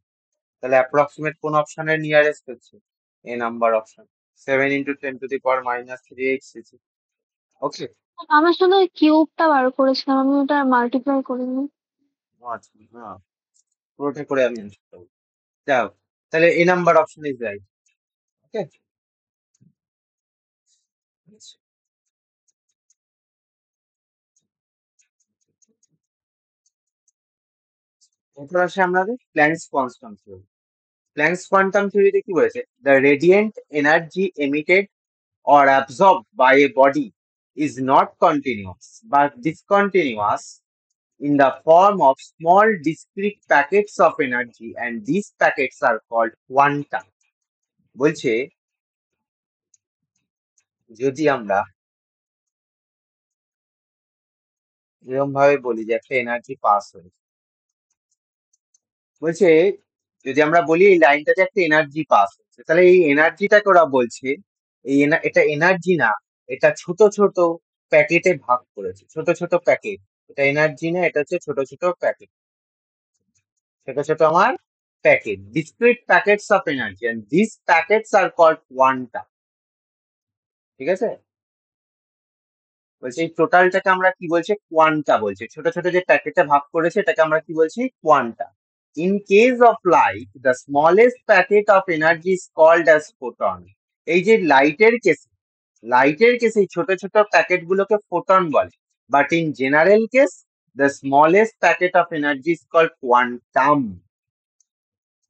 S1: তাহলে অ্যাপ্রক্সিমেট কোন অপশনের নিয়ারেস্ট হচ্ছে? A number option. 7 into 10⁻⁻38 CC. Okay.
S2: আমি শুধু ওই কিউবটা বার করেছিলাম, আমি ওটা মাল্টিপ্লাই করিনি।
S1: আচ্ছা, হ্যাঁ, পুরোটা করে আমি আনসার করবো। যাও, তাহলে A number option is right. Okay. এরপর আসে আমাদের Planck's quantum theory. Planck's quantum থিওরিতে কি বলেছে? The radiant energy emitted or absorbed by a body is not continuous but discontinuous in the form of small discrete packets of energy, and these packets are called quanta. বলছে যদি আমরা এরকম ভাবে বলি যে একটা এনার্জি পাস হয়েছে, বলছে যদি আমরা বলি এই লাইনটাতে একটা এনার্জি পাস হচ্ছে, তাহলে এই এনার্জিটাকে ওরা বলছে এটা এনার্জি না, এটা ছোট ছোট প্যাকেটে ভাগ করেছে, ছোট ছোট প্যাকেট। এটা এনার্জি না, এটা হচ্ছে ছোট ছোট প্যাকেট। ছোট ছোট আমার packet, discrete packets of energy, and this packets are called quanta. ঠিক আছে? বলছে এই টোটালটাকে আমরা কি বলছে? কোয়ান্টা বলছে। ছোট ছোট যে প্যাকেটে ভাগ করেছে এটাকে আমরা কি বলছি? Quanta. In case of light, the smallest packet of energy is called as photon. এই যে লাইটের কেসে ছোট ছোট প্যাকেট গুলোকে ফোটন বলে, but in general case the smallest packet of energy is called quantum.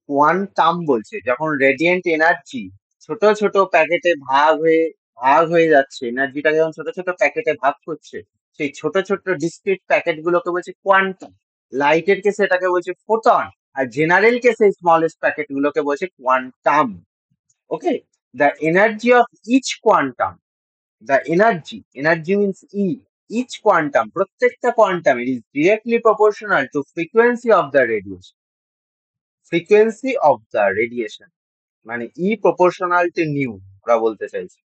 S1: Quantum বলছে যখন রেডিয়েন্ট এনার্জি ছোট ছোট প্যাকেটে ভাগ হয়ে যাচ্ছে, এনার্জিটাকে যখন ছোট ছোট প্যাকেটে ভাগ করছে, সেই ছোট ছোট ডিসক্রিট প্যাকেট গুলোকে বলছে কোয়ান্টাম। লাইটের কেসে এটাকে বলছে ফোটন, আর জেনারেল কেসে স্মলেস্ট প্যাকেট গুলোকে বলছে quantum. Okay, the energy of each quantum, the energy means each quantum, প্রত্যেকটা কোয়ান্টামের is directly proportional to frequency of the radiation, মানে প্রপোর্শনাল টু নিউ ওরা বলতে চাইছে।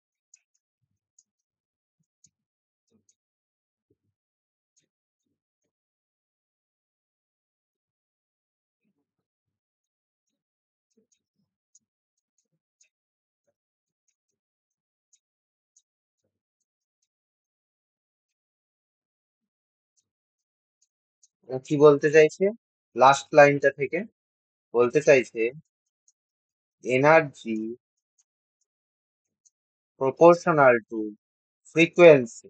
S1: ও কি বলতে চাইছে লাস্ট লাইনটা থেকে? বলতে চাইছে energy proportional to frequency.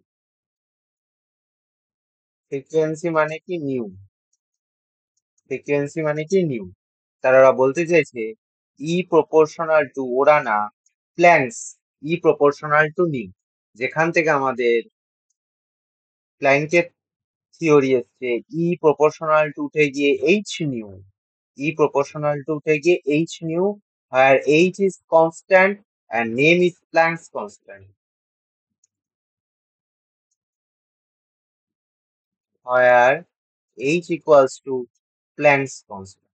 S1: Frequency মানে কি নিউ, ফ্রিকোয়েন্সি মানে কি নিউ। তারা ওরা বলতে চাইছে প্রপোর্শনাল টু, ওরা না, প্ল্যাঙ্কস, প্রপোর্শনাল টু নিউ, যেখান থেকে আমাদের প্ল্যাঙ্কের থিওরি এসছে, প্রপোর্শনাল টু উঠে গিয়ে নিউ, proportional to উঠে গিয়ে new, where h is constant and name is Planck's constant, where h equals to Planck's constant।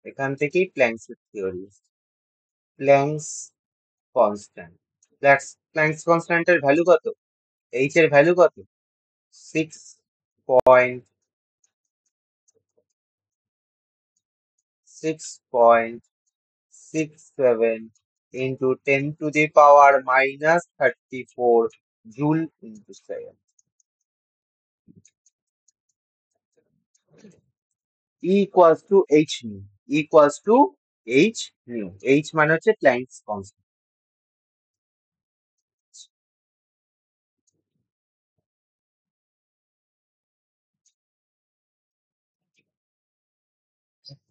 S1: এখান থেকেই প্ল্যাঙ্কস এর theory, planks constant. Planks constant এর ভ্যালু কত? h এর ভ্যালু কত? 6.67 into 10 to the power minus 34 joule into second। equals to h nu, equals to h nu, h মানে হচ্ছে planks constant.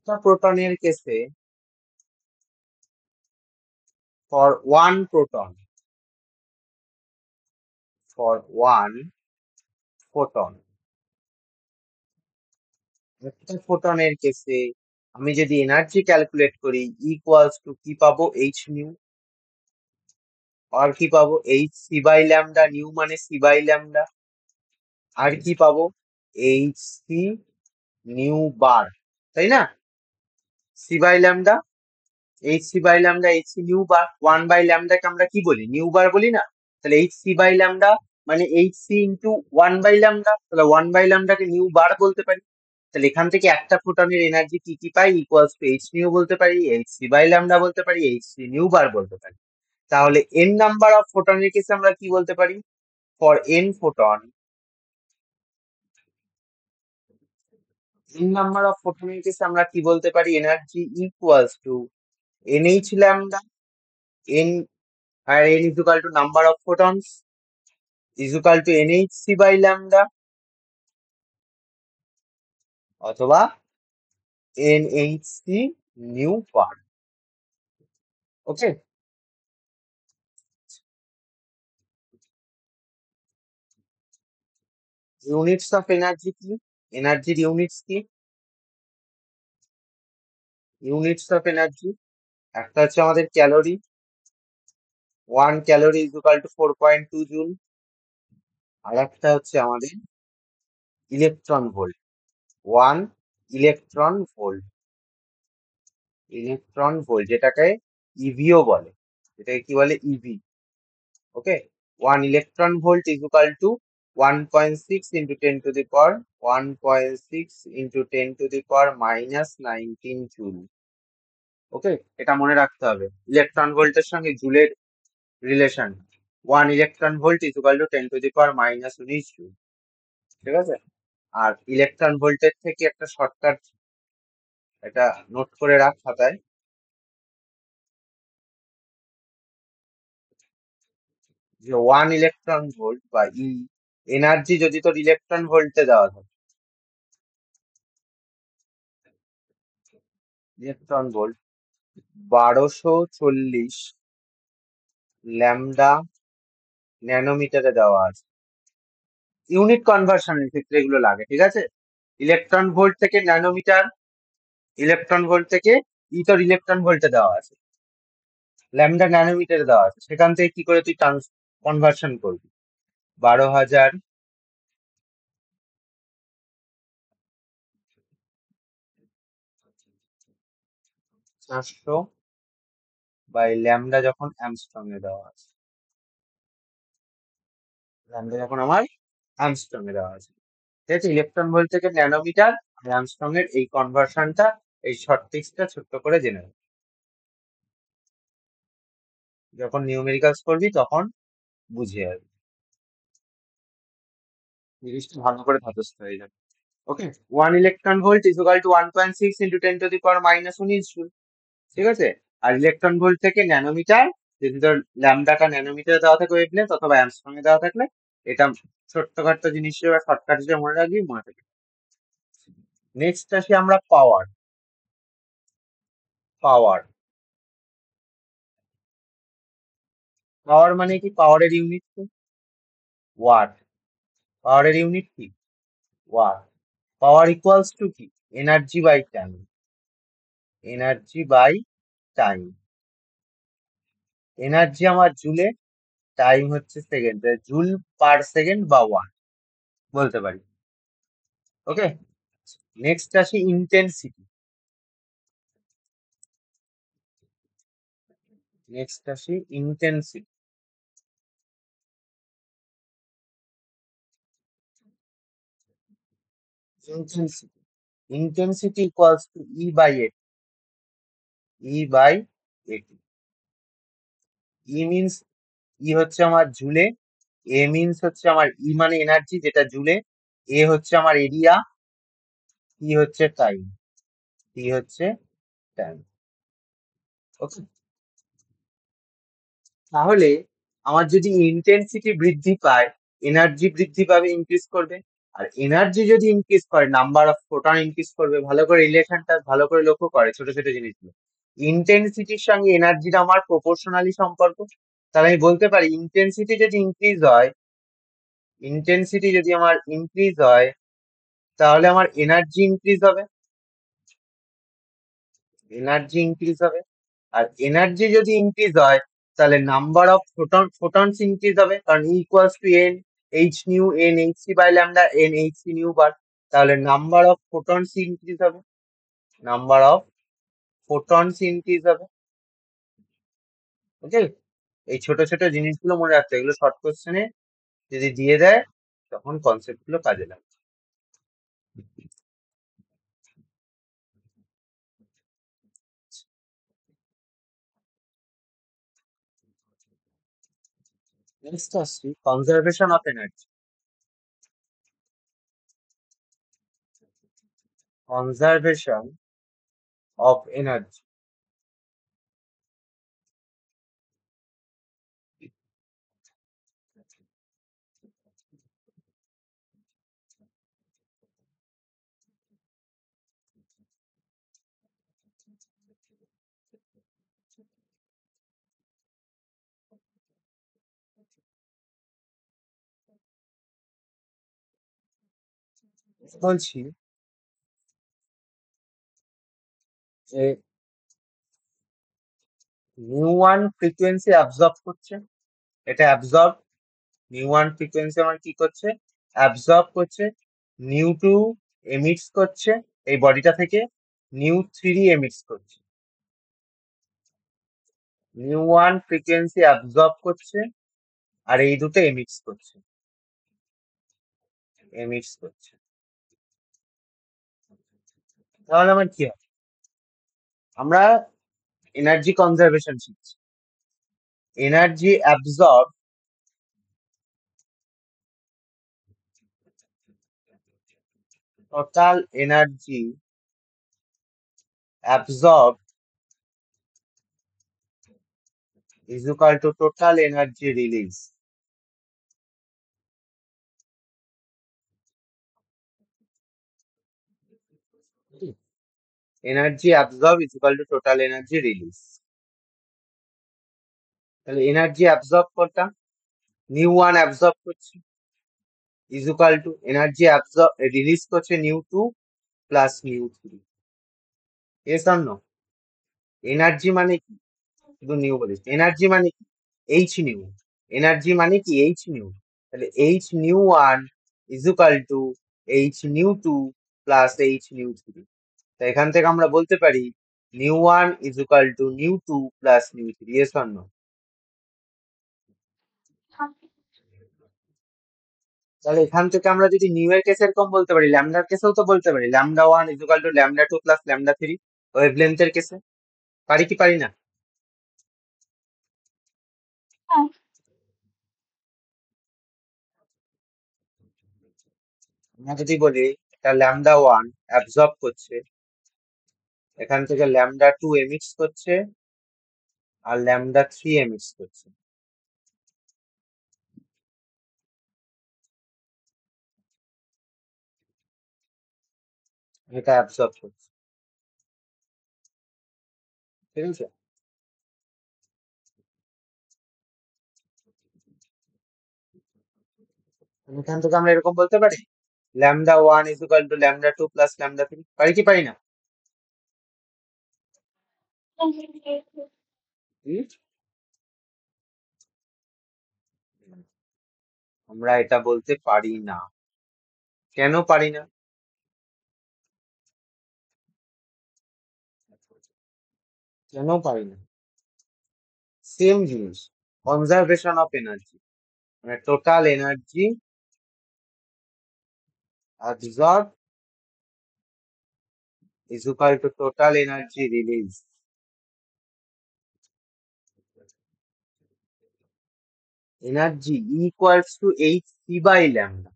S1: একটা প্রোটনের কেসে for one proton, for one photon, একটা ফোটনের কেসে আমি যদি এনার্জি ক্যালকুলেট করি ইকুয়ালস টু কি পাবো? h nu. আর কি পাবো? h c by lambda, nu মানে c বাই ল্যামডা। আর কি পাবো? h c নিউ বার, তাই না? c by lambda, h c by lambda, h c nu bar. 1 by ল্যামডাকে আমরা কি বলি? নিউ বার বলি না? তাহলে h c বাই ল্যামডা মানে h c into 1 by lambda, তাহলে 1 বাই ল্যামডাকে নিউ বার বলতে পারি। তাহলে এখান থেকে একটা ফোটনের এনার্জি কি কি পাই? ইকুয়ালস টু h নিউ বলতে পারি, h c বাই ল্যামডা বলতে পারি, h c নিউ বার বলতে পারি। তাহলে n নাম্বার অফ ফোটনের কেসে আমরা কি বলতে পারি? For n photon, n number of ফোটনের কেসে আমরা কি বলতে পারি? Energy equals to nh lambda, n, where n is equal to number of photons, is equal to nhc by lambda, অথবা nhc new bar। Okay, units of energy কি? এনার্জির units কি? ইউনিটস অফ এনার্জি একটা হচ্ছে আমাদের calorie, 1 calorie is equal to 4.2 joule. আর একটা হচ্ছে আমাদের electron volt, 1 electron volt, electron volt যেটাকে ইভিও বলে, যেটাকে কি বলে? EV. Okay, 1 electron volt is equal to 1.6 into 10 to the power 1.6 into 10 to the power minus 19 joule. Okay, এটা মনে রাখতে হবে ইলেকট্রন ভোল্টের সঙ্গে জুলের relation. 1 electron volt is equal to 10 to the power minus 19 joule. ঠিক আছে, আর ইলেকট্রন ভোল্টের থেকে একটা শর্টকাট এটা নোট করে রাখ খাতায়, যে 1 ইলেকট্রন ভোল্ট বা এনার্জি যদি তোর ইলেকট্রন ভোল্টে দেওয়া থাকে, ইলেকট্রন ভোল্ট 1240 ল্যামডা ন্যানোমিটারে দেওয়া আছে। ইউনিট কনভার্সনের ক্ষেত্রে এগুলো লাগে, ঠিক আছে? ইলেকট্রন ভোল্ট থেকে ন্যানোমিটার, ইলেকট্রন ভোল্ট থেকে তোর ইলেকট্রন ভোল্টে দেওয়া আছে, ল্যামডা ন্যানোমিটারে দেওয়া আছে, সেখান থেকে কি করে তুই কনভার্সন করবি? 12,400 বাই ল্যামডা যখন অ্যামস্ট্রং এ দেওয়া আছে, ল্যামডা যখন আমার অ্যামস্ট্রং এ দেওয়া আছে, ঠিক আছে? ইলেকট্রন ভোল্ট থেকে ন্যানোমিটার আর অ্যামস্ট্রং এর এই কনভার্সনটা, এই শর্ট ট্রিক্সটা ছোট্ট করে জেনে নেব। যখন নিউমেরিক্যালস করবি তখন বুঝে যাবি, জিনিসটা ভালো করে ধাতস্থ হয়ে যাবে। Okay, 1 electron volt is equal to 1.6 into 10⁻⁻⁻⁻⁻⁻⁻⁻⁻⁻⁻⁻⁻⁻⁻⁻⁻⁻⁻⁻⁻⁻⁻⁻⁻⁻⁻⁻⁻⁻⁻⁻⁻⁻⁻⁻⁻⁻⁻⁻⁻⁻⁻⁻⁻⁻⁻⁻⁻⁻⁻⁻⁻⁻⁻⁻⁻⁻⁻⁻⁻⁻⁻⁻⁻⁻⁻⁻⁻⁻⁻⁻⁻⁻⁻⁻⁻⁻⁻⁻⁻⁻⁻⁻⁻⁻⁻⁻⁻⁻⁻⁻⁻⁻⁻⁻⁻ন্যানোমিটারে দেওয়া থাকে ওয়েভলেন্থ, অথবা অ্যামস্ট্রং এ দেওয়া থাকলে এটা ছোট্টখাট্ট জিনিস হিসেবে শর্টকাট হিসেবে মনে রাখবি, মনে থাকবে। নেক্সট আসি আমরা পাওয়ার। পাওয়ার পাওয়ার মানে কি? পাওয়ারের ইউনিট কি? ওয়াট। পাওয়ারের ইউনিট কি? ওয়াট। পাওয়ার ইকুয়ালস টু কি? Energy by time. Energy by time. Energy আমার জুলে, টাইম হচ্ছে সেকেন্ড, জুল পার সেকেন্ড বা ওয়াট বলতে পারি। ওকে, নেক্সট আসি ইন্টেন্সিটি। নেক্সট আসি intensity. Intensity intensity equals to E by AT. E by AT. E means, ই হচ্ছে আমার জুলে, a means হচ্ছে আমার, ই মানে এনার্জি যেটা জুলে, এ হচ্ছে আমার এরিয়া, ই হচ্ছে টাইম, টি হচ্ছে টাইম। ওকে, তাহলে আমার যদি ইন্টেন্সিটি বৃদ্ধি পায়, এনার্জি বৃদ্ধি পাবে, ইনক্রিজ করবে। আর এনার্জি যদি ইনক্রিজ করে, নাম্বার অফ ফোটন ইনক্রিজ করবে। ভালো করে রিলেশনটা ভালো করে লক্ষ্য করে, ছোট ছোট জিনিসগুলো। ইন্টেন্সিটির সঙ্গে এনার্জির আমার প্রপোর্শনালি সম্পর্ক। তাহলে আমি বলতে পারি ইন্টেন্সিটি যদি ইনক্রিজ হয়, ইন্টেন্সিটি যদি আমার ইনক্রিজ হয়, তাহলে আমার এনার্জি ইনক্রিজ হবে, এনার্জি ইনক্রিজ হবে। আর এনার্জি যদি ইনক্রিজ হয়, তাহলে নাম্বার অফ ফোটনস ইনক্রিজ হবে, কারণ equals to N H nu, N H C by lambda, N H C nu bar. তাহলে নাম্বার অফ ফোটনস ইনক্রিজ হবে, নাম্বার অফ ফোটনস ইনক্রিজ হবে। Okay, এই ছোট ছোট জিনিসগুলো মনে রাখতে, এগুলো শর্ট কোশ্চেনে যদি দিয়ে দেয় তখন কনসেপ্ট গুলো কাজে লাগে। নেক্সট আসছি conservation of energy. Conservation of energy বলছি যে নিউ ওয়ান ফ্রিকোয়েন্সি অ্যাবজর্ব করছে, এটা অ্যাবজর্ব, নিউ ওয়ান ফ্রিকোয়েন্সি আমার কি করছে? অ্যাবজর্ব করছে। নিউ টু এমিটস করছে এই বডিটা থেকে, নিউ থ্রি এমিটস করছে। নিউ ওয়ান ফ্রিকোয়েন্সি অ্যাবজর্ব করছে, আর এই দুটো এমিটস করছে, এমিটস করছে। তাহলে আমার কি হবে? আমরা এনার্জি কনজারভেশন শিখছি। Energy absorb, total energy absorbed is equal to total energy release. Energy absorbed is equal to total energy release. তাহলে এনার্জি অ্যাবজর্ব করতাম, নিউ ওয়ান অ্যাবজর্ব করছি is equal to energy absorb release করছে nu two plus nu three. Yes or no? Energy মানে কি? শুধু new বলিস, energy মানে কি? H new. এনার্জি মানে কি? H nu. তাহলে H nu one is equal to H nu two plus H nu three. তো এখান থেকে আমরা বলতে পারি nu one is equal to nu two plus nu three. Yes or no? তাহলে এখান থেকে আমরা যদি নিউ এর কেস এরকম বলতে পারি, ল্যামডার কেসেও তো বলতে পারি lambda one is equal to lambda two plus lambda three ওয়েভলেন্থের কেসে। পারি কি পারি না?
S2: হ্যাঁ।
S1: আমরা যদি বলি এটা ল্যামডা ওয়ান অ্যাবজর্ব করছে, এখান থেকে ল্যামডা টু এমিটস করছে আর ল্যামডা থ্রি এমিটস করছে, এটা অ্যাবজর্ব করছে। ঠিক আছে? এখান থেকে আমরা এরকম বলতে পারি lambda one is equal to lambda two plus lambda three. পারি কি পারি না? হুম? আমরা এটা বলতে পারি না। কেন পারি না? কেন পারি না? সেম জিনিস, কনজারভেশন অফ এনার্জি, মানে total energy absorbed is equal to total energy release. Energy E equals to hc by lambda.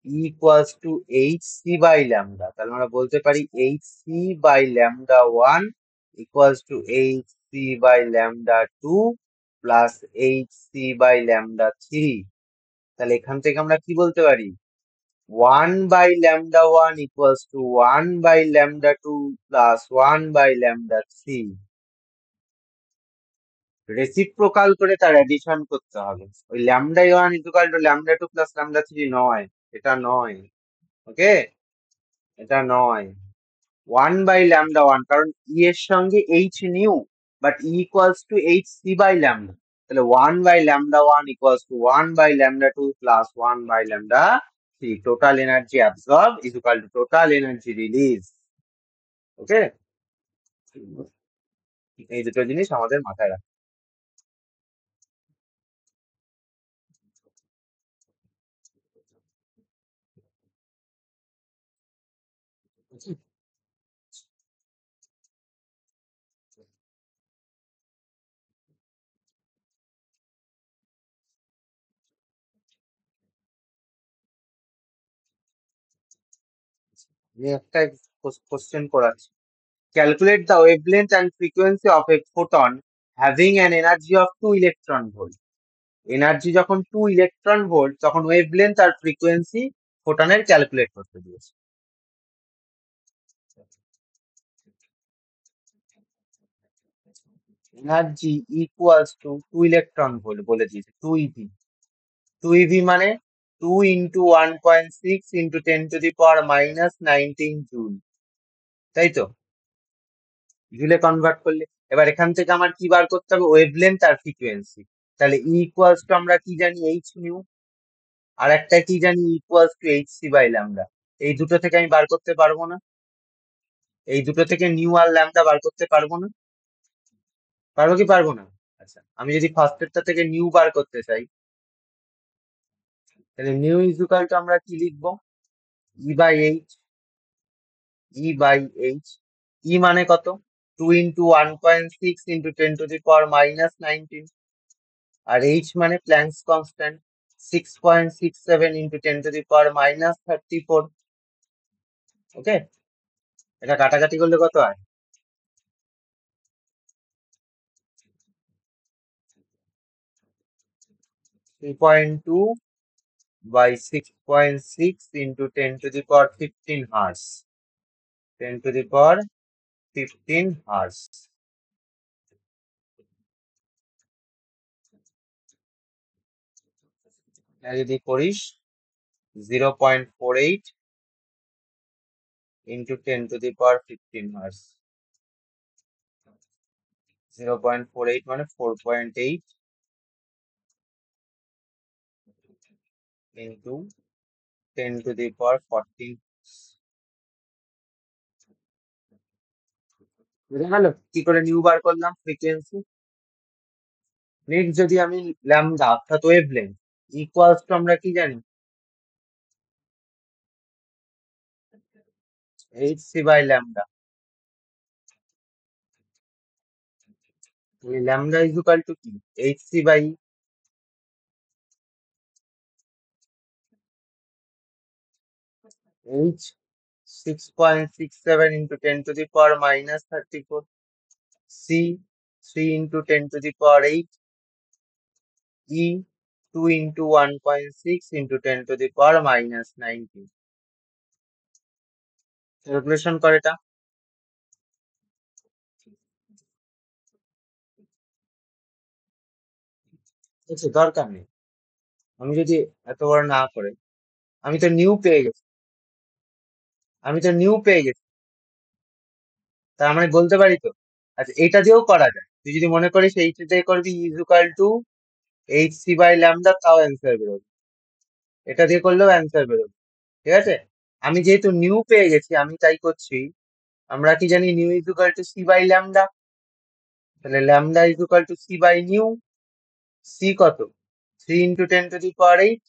S1: E equals to hc by lambda. তাহলে আমরা বলতে পারি hc by lambda 1 equals to hc by lambda 2 plus hc by lambda 3. তাহলে এখান থেকে আমরা কি বলতে পারি? 1 by lambda 1 equals to 1 by lambda 2 plus 1 by lambda 3. Reciprocal করে তার অ্যাডিশন করতে হবে। ওই lambda one equal to lambda two plus lambda three নয়, এটা নয়। ওকে, এটা নয়। ওয়ান বাই ল্যামডা ওয়ান, কারণ ই এর সঙ্গে H nu, but E equals to H C by lambda. তাহলে one by lambda one equals to one by lambda two plus one by lambda three. Total energy absorb is equal to total energy release. Okay, এই দুটো জিনিস আমাদের মাথায় রাখতে হবে। আমি একটা কোশ্চেন করাচ্ছি। Calculate the wavelength and frequency of a photon having an energy of 2 electron volt. Energy যখন 2 ইলেকট্রন ভোল্ট, তখন ওয়েভলেন্থ আর ফ্রিকোয়েন্সি ফোটনের ক্যালকুলেট করতে দিয়েছে। Energy equals two 2 electron volt বলে দিয়েছে, 2 ইভি। 2 ইভি মানে 2 into 1.6 into 10 to the power minus 19 joule, তাই তো? জুলে convert করলে এবার এখান থেকে আমার কি বার করতে হবে? ওয়েভলেন্থ আর ফ্রিকোয়েন্সি। তাহলে ই ইকুয়ালস টু আমরা কি জানি? H new. আর একটা কি জানি? Equals to H C by lambda. এই দুটো থেকে আমি বার করতে পারবো না? এই দুটো থেকে নিউ আর ল্যামডা বার করতে পারবো না? পারবো কি পারবো না? আচ্ছা, আমি যদি ফার্স্টেরটা থেকে নিউ বার করতে চাই, তাহলে নিউ ইজ ইকুয়াল টু আমরা কি লিখবো? E by H. E by H. E মানে কত? 2 into 1.6 into 10 to the power minus 19। আর এইচ মানে Planck's constant, 6.67 into 10 to the power minus 34। Okay, এটা কাটাকাটি করলে কত হয়? 3.2 by 6.6 into 10 to the power 15 hertz. 10 to the power 15 hertz. যদি করিস 0.48 into 10 to the power 15 hertz. 0.48 মানে 4.8 into 10 to the power 14. বুঝা গেল কি করে নিউ বার করলাম ফ্রিকোয়েন্সি। নেক্সট যদি আমি ল্যামডা অর্থাৎ ওয়েভলেন্থ ইকুয়ালস টু আমরা কি জানি hc by lambda. Lambda is equal to কি hc by h 6.67 into 10 to the power minus 34, c 3 into 10 to the power 8, e 2 into 1.6 into 10 to the power minus 19. Calculation করে এটা। আচ্ছা দরকার নেই, আমি যদি এত বড় না করে আমি তো নিউ পেয়ে গেছি, তার মানে বলতে পারি তো। আচ্ছা এটা দিয়েও করা যায়, তুই যদি মনে করিস এইটা দিয়ে করবি is equal to H C by lambda, তাও অ্যান্সার বেরোবে। এটা দিয়ে করলেও অ্যান্সার বেরোবে, ঠিক আছে। আমি যেহেতু নিউ পেয়ে গেছি আমি তাই করছি, আমরা কি জানি nu is equal to C by lambda, তাহলে lambda is equal to C by nu. C কত 3 ইন্টু 10 টু দি পাওয়ার 8,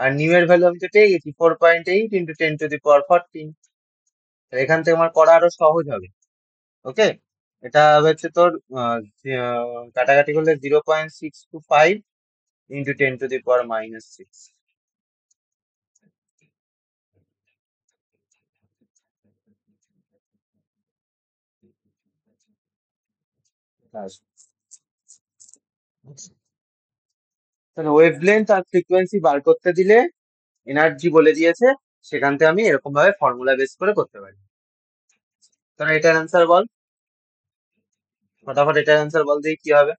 S1: আর নিউ এর ভ্যালু আমি তো পেয়ে গেছি 4.8 ইন্টু 10 টু দি পাওয়ার 14। এখান থেকে আমার করা আরো সহজ হবে। ওকে, এটা হচ্ছে তোর কাটাকাটি করলে 0.625 into 10 to the power minus 6। তাহলে ওয়েভলেন্থ আর ফ্রিকোয়েন্সি বার করতে দিলে এনার্জি বলে দিয়েছে, সেখান থেকে আমি এরকম ভাবে ফর্মুলা বেস করে করতে পারি। তাহলে এটার অ্যান্সার বল, ফটাফট এটার অ্যান্সার বল দিয়ে কি হবে।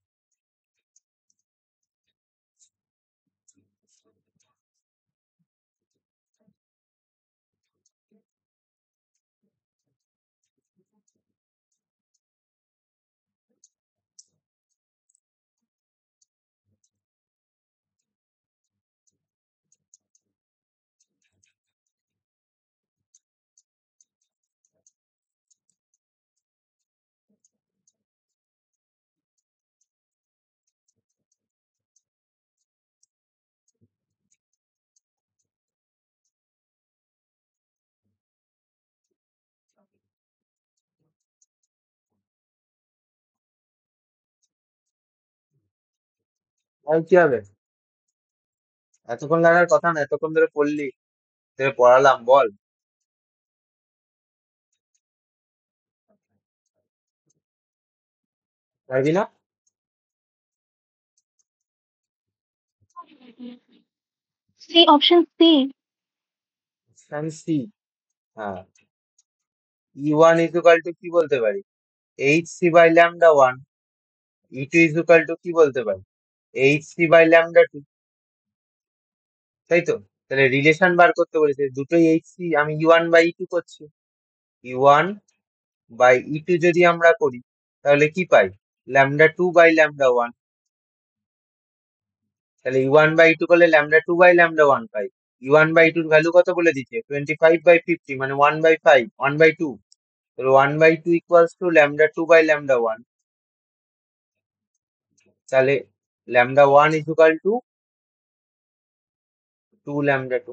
S1: আর কি হবে, এতক্ষণ লাগার কথা না, এতক্ষণ ধরে পড়লি, তোকে পড়ালাম, বল। পারবি না?
S2: C, option C.
S1: সি, হ্যাঁ। E one is equal to কি বলতে পারি H C by lambda one, E two is equal to কি বলতে পারি H C by lambda two, তাই তো। তাহলে রিলেশন বার করতে বলেছে, দুটোই এইচ সি, আমি E one by E two করছি। E one by E two যদি আমরা করি তাহলে কি পাই lambda two by lambda one. তাহলে ই ওয়ান বাই টু করলে lambda two by lambda one পাই। ই ওয়ান বাই টুর ভ্যালু কত বলে দিচ্ছে 25/50, মানে 1/5, 1/2। তাহলে 1/2 equals to lambda two by lambda one. তাহলে lambda one is equal to 2 lambda two.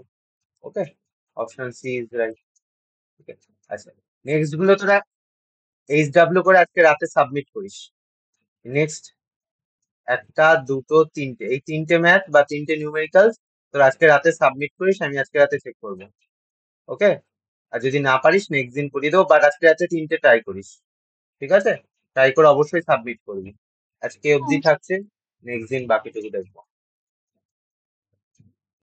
S1: Okay, option C is right. Okay, আচ্ছা নেক্সট গুলো তোরা এইচ ডাব্লিউ করে আজকে রাতে সাবমিট করিস। নেক্সট একটা দুটো তিনটে, এই তিনটে ম্যাথ বা তিনটে নিউমেরিক্যালস তোর আজকে রাতে সাবমিট করিস, আমি আজকে রাতে চেক করবো। ওকে, আর যদি না পারিস নেক্সট দিন করিয়ে দেবো, বাট আজকে রাতে তিনটে ট্রাই করিস, ঠিক আছে। ট্রাই করে অবশ্যই সাবমিট করবি। আজকে অবধি থাকছে, নেক্সট দিন বাকিটুকু দেখবো।